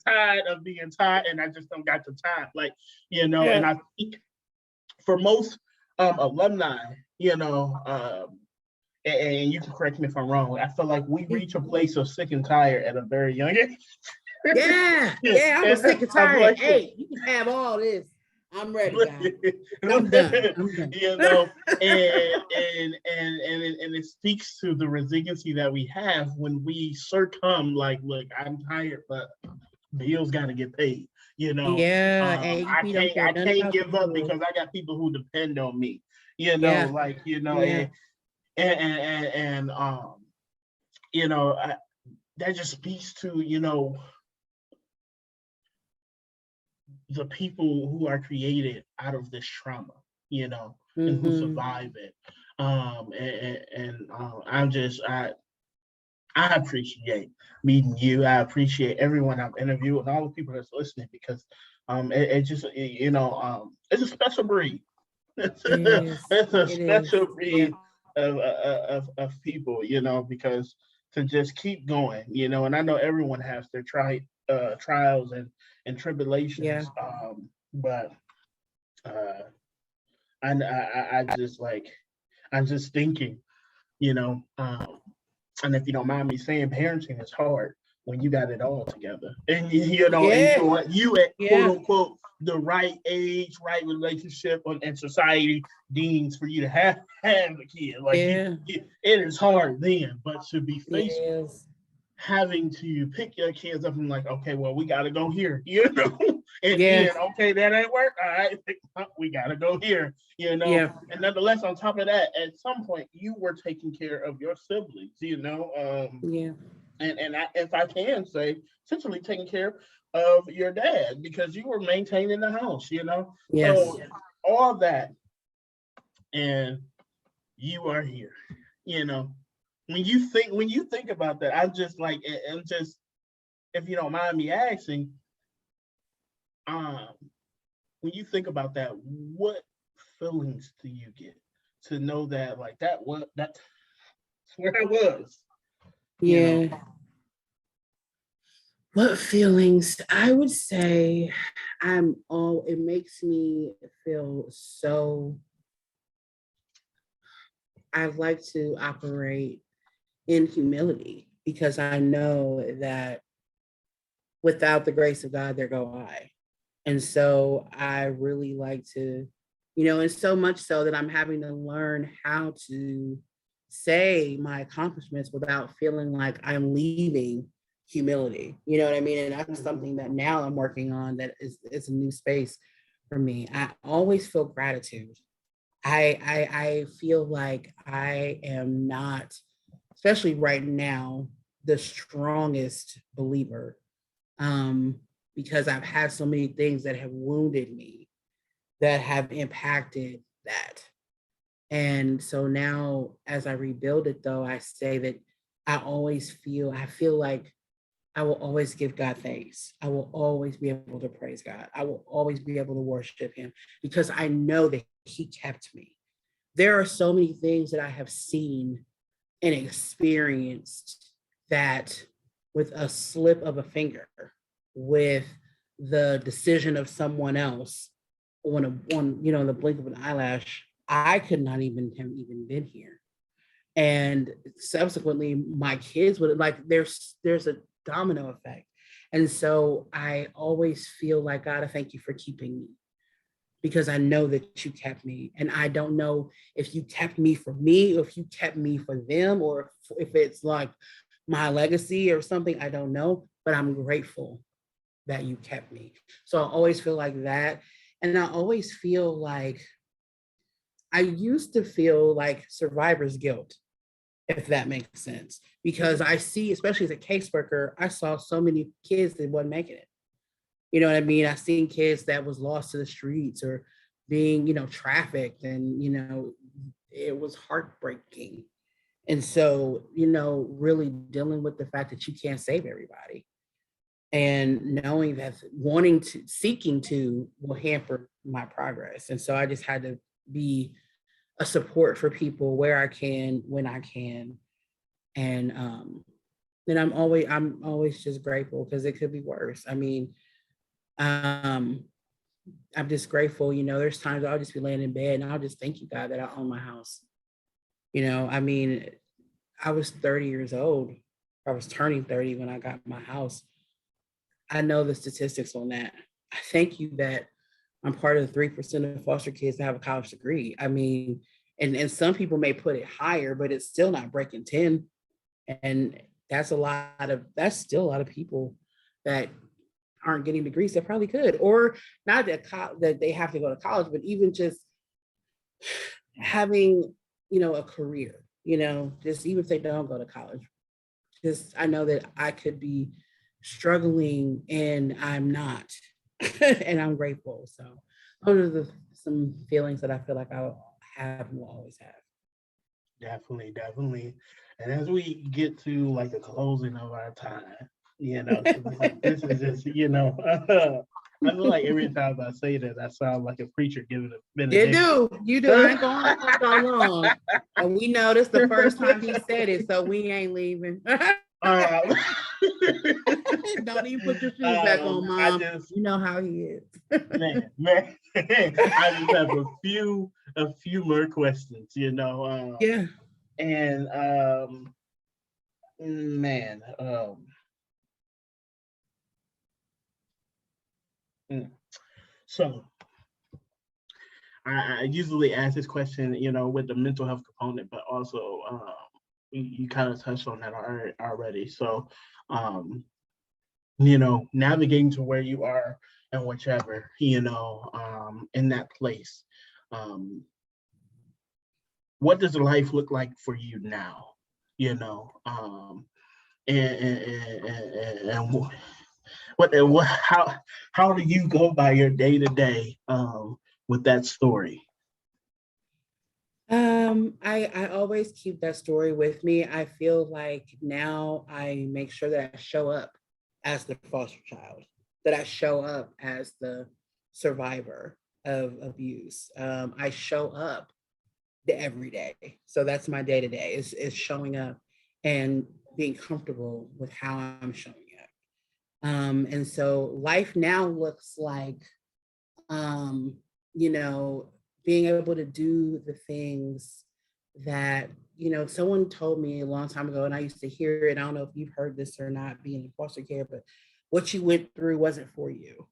tired of being tired, and I just don't got the time. Like, you know, and I think for most alumni, you know, and you can correct me if I'm wrong, I feel like we reach a place of sick and tired at a very young age. Yeah, I was sick and tired. Like, hey, you can have all this. I'm ready, guys. I'm done. You know, and it speaks to the resiliency that we have when we succumb. Like, look, I'm tired, but bills got to get paid. You know, I can't give up because I got people who depend on me. You know, like, you know, and you know, that just speaks to, you know, the people who are created out of this trauma, you know, and who survive it. I appreciate meeting you. I appreciate everyone I've interviewed and all the people that's listening because it's a special breed. It's a special breed of people, you know, because to just keep going, you know, and I know everyone has their trials and tribulations, but I'm just thinking, you know, and if you don't mind me saying, parenting is hard, when you got it all together, and you know, and Yeah. you at quote Yeah. unquote the right age, right relationship, and society deems for you to have a kid. Like Yeah. it is hard then, but to be faced Yes. having to pick your kids up and like, okay, well, we got to go here, you know, and Yeah. then okay, that ain't work. All right, we got to go here, you know. Yeah. And nonetheless, on top of that, at some point, you were taking care of your siblings, you know, Yeah. and if I can say, essentially taking care of your dad because you were maintaining the house, you know. Yes. So all that, and you are here, you know. When you think about that, I'm just if you don't mind me asking, um, when you think about that, what feelings do you get to know that like that's where I was, you know? Yeah. What feelings? I would say it makes me feel so, I like to operate in humility because I know that without the grace of God, there go I. And so I really like to, and so much so that I'm having to learn how to say my accomplishments without feeling like I'm leaving humility. You know what I mean? And that's something that now I'm working on, that is a new space for me. I always feel gratitude. I feel like I am not, especially right now, the strongest believer, um, because I've had so many things that have wounded me, that have impacted that. And so now, as I rebuild it, though, I say that I feel like I will always give God thanks. I will always be able to praise God. I will always be able to worship Him because I know that He kept me. There are so many things that I have seen and experienced that, with a slip of a finger, with the decision of someone else, on the blink of an eyelash, I could not even have even been here. And subsequently, my kids would, like, there's a domino effect. And so I always feel like, God, I thank you for keeping me, because I know that you kept me. And I don't know if you kept me for me, or if you kept me for them, or if it's like my legacy or something. I don't know, but I'm grateful that you kept me. So I always feel like that. And I always feel like, I used to feel like survivor's guilt, if that makes sense, because I see, especially as a caseworker, I saw so many kids that wasn't making it. You know what I mean? I've seen kids that was lost to the streets or being, trafficked, and, it was heartbreaking. And so, really dealing with the fact that you can't save everybody, and knowing that seeking to will hamper my progress. And so I just had to be a support for people where I can, when I can. And then I'm always just grateful, because it could be worse. I mean, um, I'm just grateful. There's times I'll just be laying in bed and I'll just thank you, God, that I own my house. I mean, I was 30 years old. I was turning 30 when I got my house. I know the statistics on that. I thank you that I'm part of the 3% of foster kids that have a college degree. I mean, and some people may put it higher, but it's still not breaking 10. And that's still a lot of people that aren't getting degrees that probably could, or not that they have to go to college, but even just having, a career, just even if they don't go to college. Just, I know that I could be struggling and I'm not, and I'm grateful. So those are some feelings that I feel like I'll have and will always have. Definitely, definitely. And as we get to like the closing of our time, like, this is just, I feel like every time I say that, I sound like a preacher giving a benediction. You do. I ain't gonna hold so long. And we know this the first time he said it, so we ain't leaving. Um, Don't even put your shoes back on, Mom. You know how he is. man. I just have a few more questions, Yeah. And man, Mm. So I usually ask this question, with the mental health component, but also you kind of touched on that already. So, navigating to where you are and whichever, in that place. What does life look like for you now? And what how do you go by your day to day with that story? I always keep that story with me. I feel like now I make sure that I show up as the foster child, that I show up as the survivor of abuse. I show up the every day. So that's my day to day is showing up and being comfortable with how I'm showing up. And so life now looks like, um, you know, being able to do the things that, someone told me a long time ago, and I used to hear it. I don't know if you've heard this or not, being in foster care, but what you went through wasn't for you.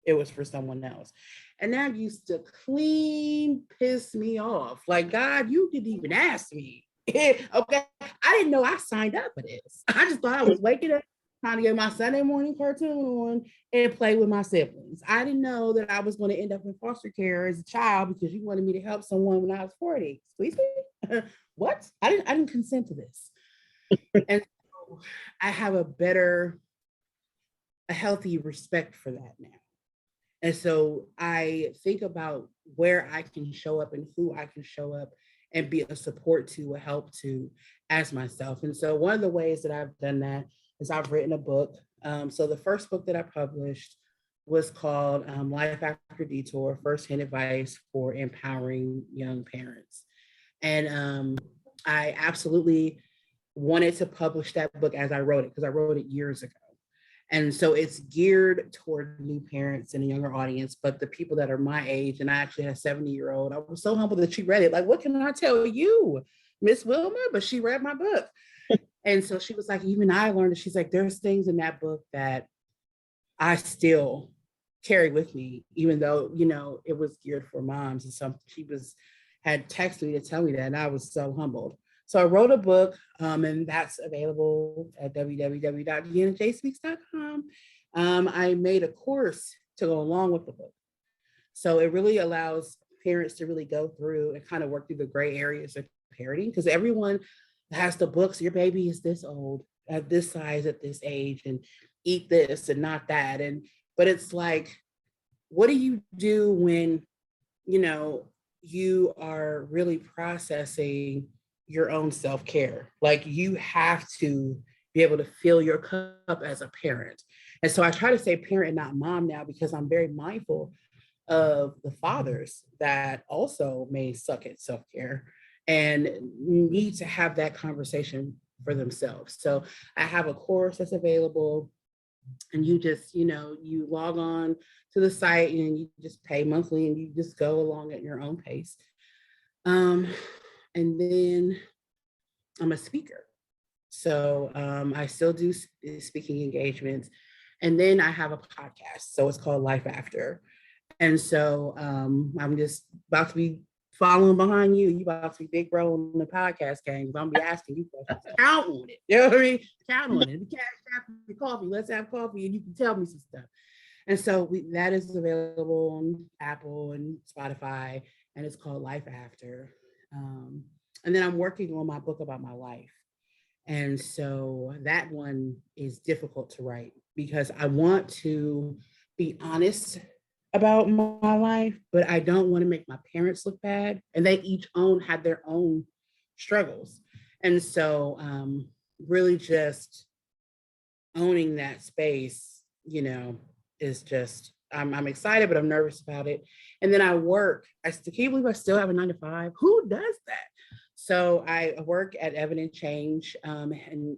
It was for someone else. And that used to clean piss me off. Like, God, you didn't even ask me. Okay. I didn't know I signed up for this. I just thought I was waking up, trying to get my Sunday morning cartoon on and play with my siblings. I didn't know that I was going to end up in foster care as a child because you wanted me to help someone when I was 40. Excuse me? What? I didn't consent to this. And so I have a healthy respect for that now. And so I think about where I can show up and who I can show up and be a support to, a help to as myself. And so one of the ways that I've done that is I've written a book. So the first book that I published was called Life After Detour, Firsthand Advice for Empowering Young Parents. And I absolutely wanted to publish that book as I wrote it, because I wrote it years ago. And so it's geared toward new parents and a younger audience, but the people that are my age, and I actually had a 70-year-old, I was so humbled that she read it. Like, what can I tell you, Miss Wilmer? But she read my book. And so she was like, even I learned it. She's like, there's things in that book that I still carry with me, even though, it was geared for moms. And so had texted me to tell me that, and I was so humbled. So I wrote a book, and that's available at www.deannajspeaks.com. I made a course to go along with the book. So it really allows parents to really go through and kind of work through the gray areas of parenting, because everyone has the books. Your baby is this old, at this size, at this age, and eat this and not that. But it's like, what do you do when, you are really processing your own self-care? Like, you have to be able to fill your cup as a parent. And so I try to say parent and not mom now, because I'm very mindful of the fathers that also may suck at self-care and need to have that conversation for themselves. So I have a course that's available, and you just, you log on to the site and you just pay monthly and you just go along at your own pace. And then I'm a speaker. So I still do speaking engagements. And then I have a podcast. So it's called Life After. And so I'm just about to be following behind you. You about to be big bro in the podcast game. I'm gonna be asking you questions. Count on it. You know what I mean? Count on it. Cash after coffee. Let's have coffee and you can tell me some stuff. And so that is available on Apple and Spotify, and it's called Life After. And then I'm working on my book about my life. And so that one is difficult to write because I want to be honest about my life, but I don't want to make my parents look bad. And they each had their own struggles. And so really just owning that space, is just, I'm excited, but I'm nervous about it. And then I work. Can't believe I still have a 9-to-5. Who does that? So I work at Evident Change, and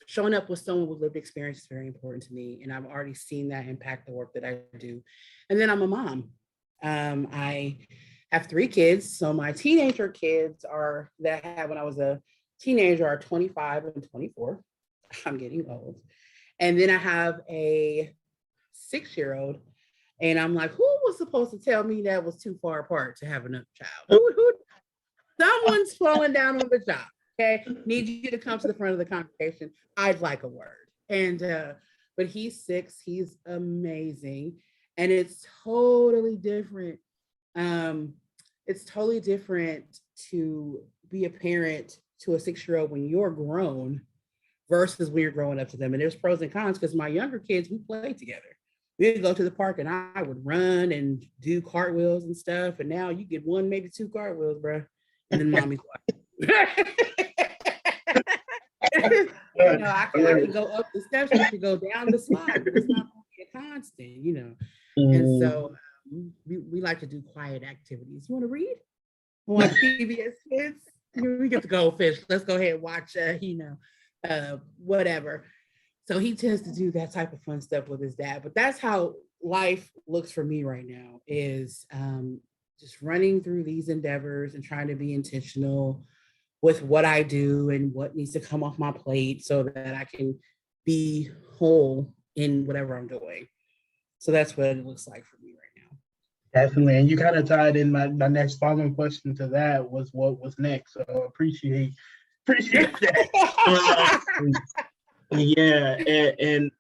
showing up with someone with lived experience is very important to me. And I've already seen that impact the work that I do. And then I'm a mom. I have 3 kids. So my teenager kids that I had when I was a teenager are 25 and 24. I'm getting old. And then I have a 6-year-old. And I'm like, who was supposed to tell me that was too far apart to have another child? Who someone's falling down on the job. Okay. Need you to come to the front of the congregation. I'd like a word. And but he's 6, he's amazing. And it's totally different. It's totally different to be a parent to a 6-year-old when you're grown versus when you're growing up to them. And there's pros and cons because my younger kids, we played together. We'd go to the park and I would run and do cartwheels and stuff. And now you get 1, maybe 2 cartwheels, bro. And then mommy's like, I can go up the steps, you can go down the slide, but it's not going to be a constant, And so we like to do quiet activities. You want to read? Want PBS Kids? We get the goldfish. Let's go ahead and watch, whatever. So he tends to do that type of fun stuff with his dad. But that's how life looks for me right now, is just running through these endeavors and trying to be intentional with what I do and what needs to come off my plate so that I can be whole in whatever I'm doing. So that's what it looks like for me right now. Definitely. And you kind of tied in my next following question to that was what was next. So appreciate that. Yeah. And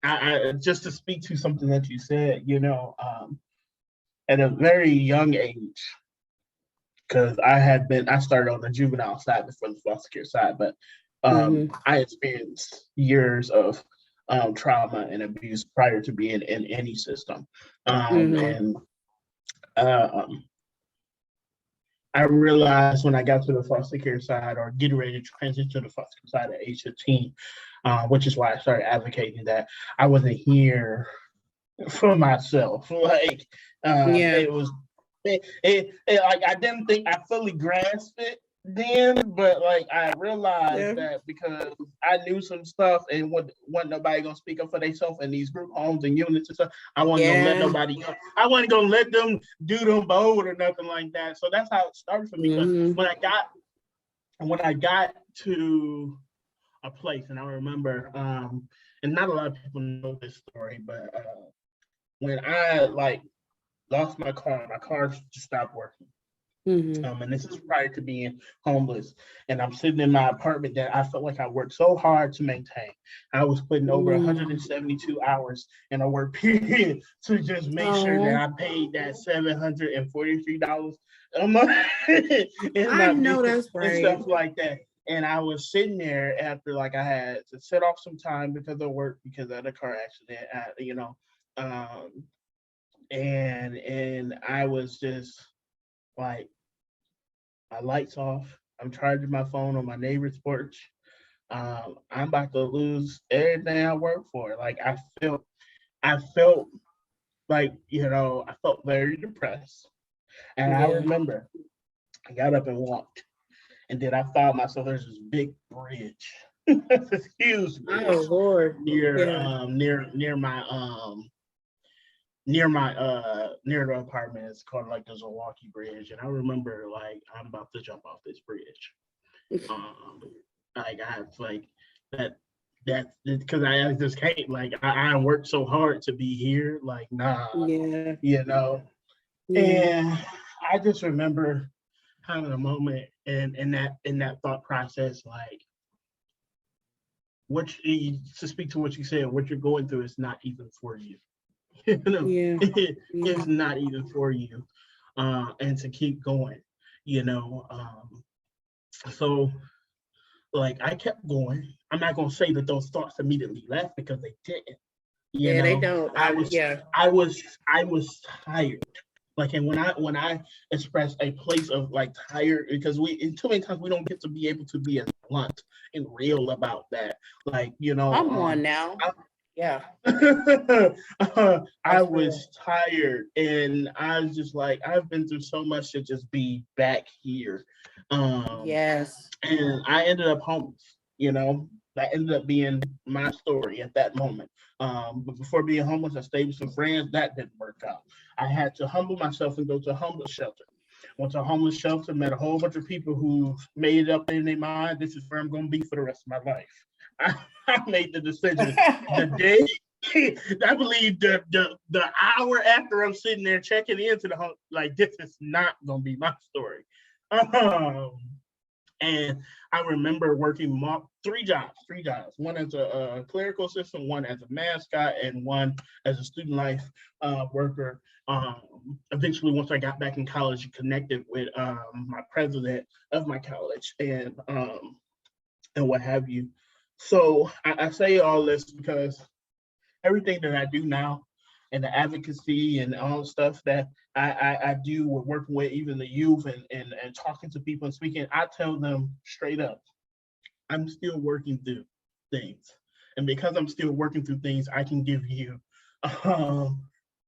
I just to speak to something that you said, at a very young age, because I started on the juvenile side before the foster care side, but I experienced years of trauma and abuse prior to being in any system. And I realized when I got to the foster care side or getting ready to transition to the foster care side at age 15, which is why I started advocating that I wasn't here for myself. Like, it was, like, I didn't think I fully grasped it then, but like I realized that because I knew some stuff and wasn't nobody gonna speak up for themselves in these group homes and units and stuff. I wasn't gonna let nobody go. I wasn't gonna let them do them bold or nothing like that. So that's how it started for me. But when I got to a place, and I remember, and not a lot of people know this story, but when I lost my car just stopped working. And this is prior to being homeless. And I'm sitting in my apartment that I felt like I worked so hard to maintain. I was putting over 172 hours in a work period to just make sure that I paid that $743 a month. I know that's right. And stuff like that. And I was sitting there after I had to set off some time because of work, because of the car accident, and I was just like, my lights off. I'm charging my phone on my neighbor's porch. I'm about to lose everything I work for. Like I felt like, I felt very depressed. And I remember I got up and walked. And then I found myself, there's this big bridge. This huge bridge. Oh Lord. Near the apartment. It's called the Milwaukee Bridge. And I remember I'm about to jump off this bridge. I have that because I just can't, I worked so hard to be here. And I just remember having a moment in that thought process, to speak to what you said, what you're going through is not even for you. It's not even for you, and to keep going, so I kept going. I'm not gonna say that those thoughts immediately left, because they didn't. They don't. I was tired. And when I express a place of tired, because too many times we don't get to be able to be as blunt and real about that. I'm one now. I was tired, and I was just I've been through so much to just be back here. And I ended up homeless. That ended up being my story at that moment. But before being homeless, I stayed with some friends. That didn't work out. I had to humble myself and go to a homeless shelter. Went to a homeless shelter, met a whole bunch of people who made it up in their mind, this is where I'm going to be for the rest of my life. I made the decision I believe the hour after I'm sitting there checking into the home, like this is not gonna be my story. Um, and I remember working three jobs, one as a clerical assistant, one as a mascot, and one as a student life worker. Eventually, once I got back in college, connected with my president of my college and what have you. So I say all this because everything that I do now and the advocacy and all the stuff that I do with working with even the youth and talking to people and speaking, I tell them straight up, I'm still working through things. And because I'm still working through things, I can give you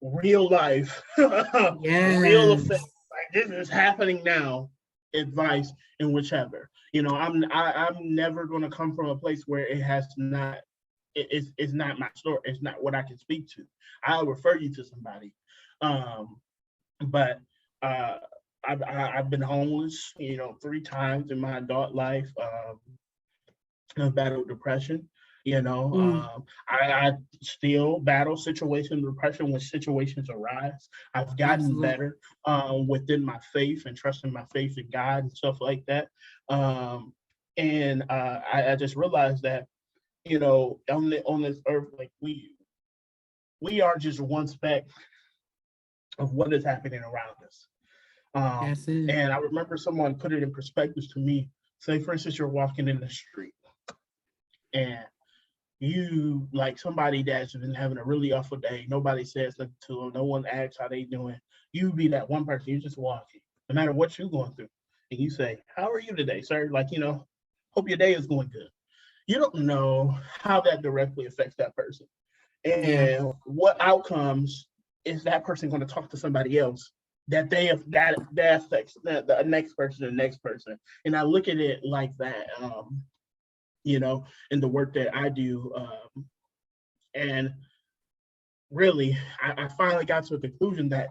real life, real effect. Like this is happening now, advice and whichever. I'm never gonna come from a place where it has not it's not my story. It's not what I can speak to. I'll refer you to somebody. But I've been homeless, 3 times in my adult life. I've battled depression. I still battle situations of depression when situations arise. I've gotten better within my faith and trusting my faith in God and stuff like that. And I just realized that on this earth, like we are just one speck of what is happening around us. And I remember someone put it in perspective to me. Say, for instance, you're walking in the street and you like somebody that's been having a really awful day. Nobody says nothing to them. No one asks how they doing. You be that one person. You just walking, no matter what you're going through, and you say, "How are you today, sir?" Like, hope your day is going good. You don't know how that directly affects that person and what outcomes is that person going to talk to somebody else that affects the next person, the next person. And I look at it like that, in the work that I do. And really, I finally got to a conclusion that,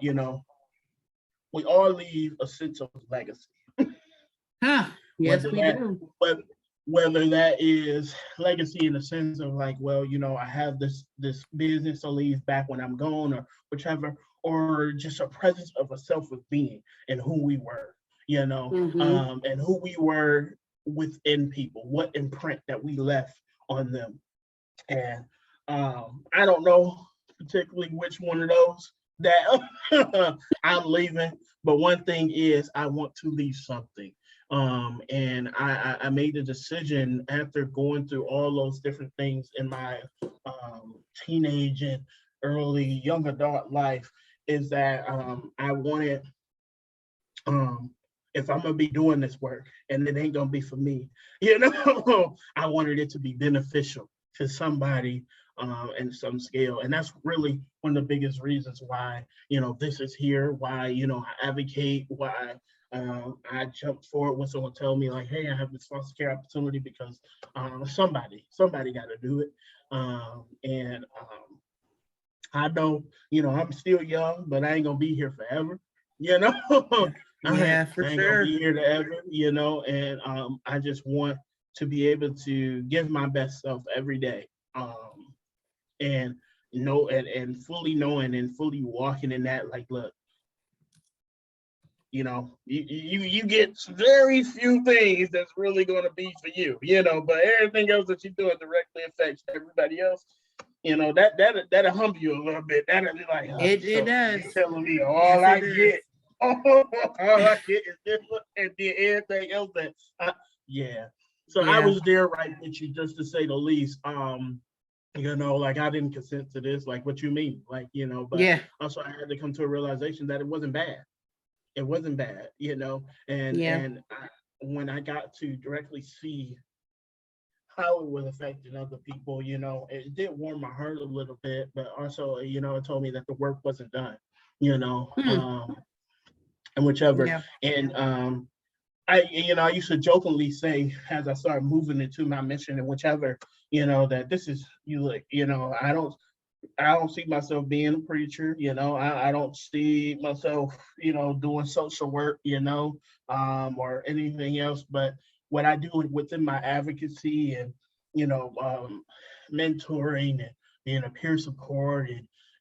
we all leave a sense of legacy. Yes, we do. Whether that is legacy in the sense of like, well, I have this business to leave back when I'm gone or whichever, or just a presence of a self of being and who we were, and who we were within people, what imprint that we left on them. And I don't know particularly which one of those that I'm leaving, but one thing is I want to leave something. And I made the decision after going through all those different things in my teenage and early young adult life is that I wanted, if I'm gonna be doing this work and it ain't gonna be for me, I wanted it to be beneficial to somebody in some scale. And that's really one of the biggest reasons why, this is here, why, I advocate, why I jumped forward when someone tell me like, hey, I have this foster care opportunity because somebody got to do it. And I know, I'm still young, but I ain't gonna be here forever. Yeah, for I ain't sure. gonna be here forever, and I just want to be able to give my best self every day. And and fully knowing and fully walking in that, like, look, you get very few things that's really going to be for you, but everything else that you're doing directly affects everybody else. That'll humble you a little bit. That'll be like, it does. Telling me all I get, all I get is this, and then everything else that, So I was there right with you, just to say the least. Like I didn't consent to this. Like, what you mean? Like, but also I had to come to a realization that it wasn't bad. It wasn't bad, and when I got to directly see how it was affecting other people, it did warm my heart a little bit, but also, it told me that the work wasn't done, and whichever. And I used to jokingly say as I started moving into my mission and whichever, that this is I don't see myself being a preacher, I don't see myself, doing social work, or anything else. But what I do within my advocacy and, mentoring and, being a peer support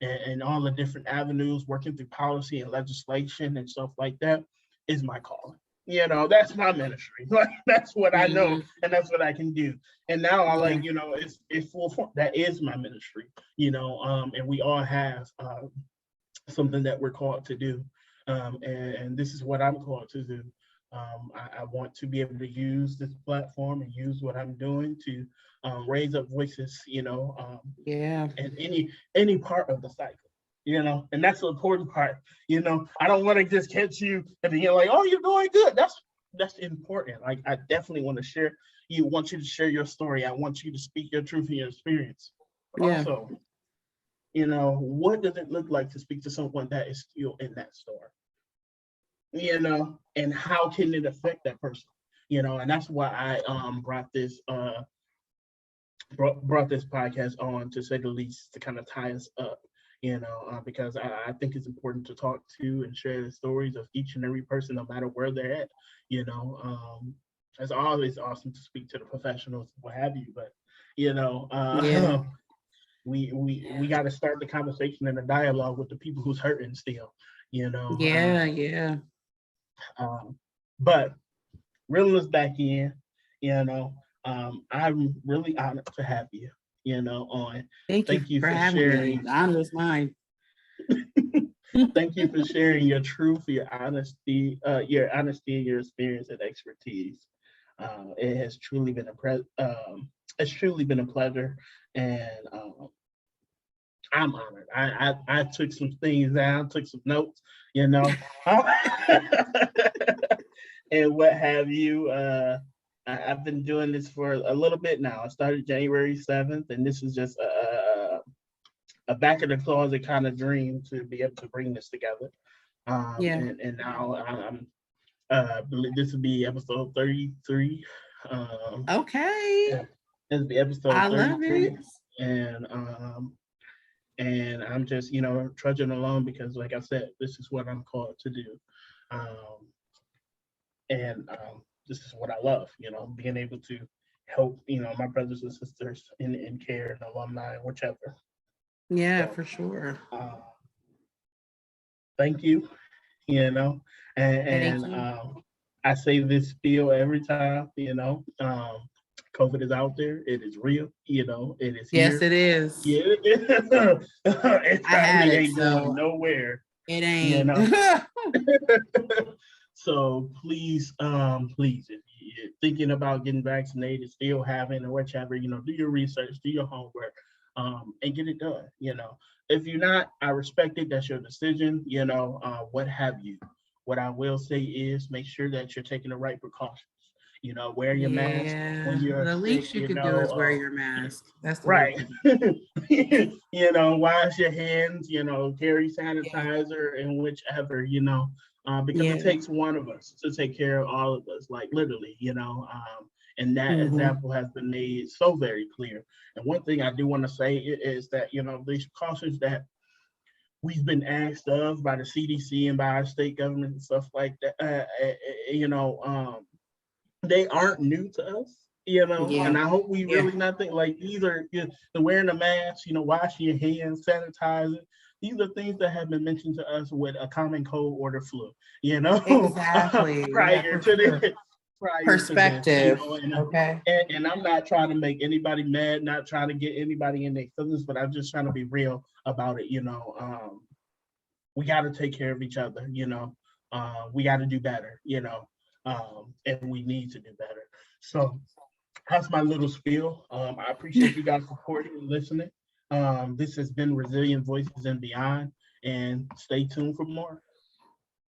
and all the different avenues, working through policy and legislation and stuff like that is my calling. That's my ministry. Like, that's what I know, and that's what I can do. And now I like, it's full form. That is my ministry, and we all have something that we're called to do. And this is what I'm called to do. I want to be able to use this platform and use what I'm doing to raise up voices, and any part of the cycle, and that's the important part. I don't want to just catch you and then you're like, oh, you're doing good. That's important. Like, I definitely want you to share your story. I want you to speak your truth and your experience. But also, what does it look like to speak to someone that is still in that store? And how can it affect that person? And that's why I brought this podcast on, to say the least, to kind of tie us up, because I think it's important to talk to and share the stories of each and every person, no matter where they're at. It's always awesome to speak to the professionals, what have you, but we got to start the conversation and the dialogue with the people who's hurting still. But reeling us back in, I'm really honored to have you, on. Thank you for sharing. The honor is mine. Thank you for sharing your truth, your honesty, and your experience and expertise. It has truly been a pleasure, and I'm honored. I took some things down, took some notes, and what have you. I've been doing this for a little bit now. I started January 7th, and this is just a back of the closet kind of dream to be able to bring this together. And now I'm believe this will be episode 33. Okay. This will be episode 33. I love it. And I'm just, trudging along because, like I said, this is what I'm called to do. This is what I love, being able to help, my brothers and sisters in care and alumni, whichever. Yeah, so, for sure. Thank you, and I say this spiel every time, COVID is out there. It is real. It is here. Yes, it is. Yeah, it probably ain't going nowhere. It ain't. So please, if you're thinking about getting vaccinated, still having or whichever, do your research, do your homework, and get it done. If you're not, I respect it. That's your decision. What have you. What I will say is make sure that you're taking the right precautions. Wear your mask when you're the least you can do is wear your mask. That's the right. Wash your hands, carry sanitizer and whichever, because it takes one of us to take care of all of us, like literally, and that example has been made so very clear. And one thing I do want to say is that, these precautions that we've been asked of by the CDC and by our state government and stuff like that, they aren't new to us, and I hope we really not think like these are the wearing a mask, washing your hands, sanitizing. These are things that have been mentioned to us with a common cold or the flu, Exactly. prior to this. Perspective. Okay. And I'm not trying to make anybody mad, not trying to get anybody in their feelings, but I'm just trying to be real about it. We got to take care of each other. We got to do better. And we need to do better. So that's my little spiel. I appreciate you guys supporting and listening. This has been Resilient Voices and Beyond, and stay tuned for more.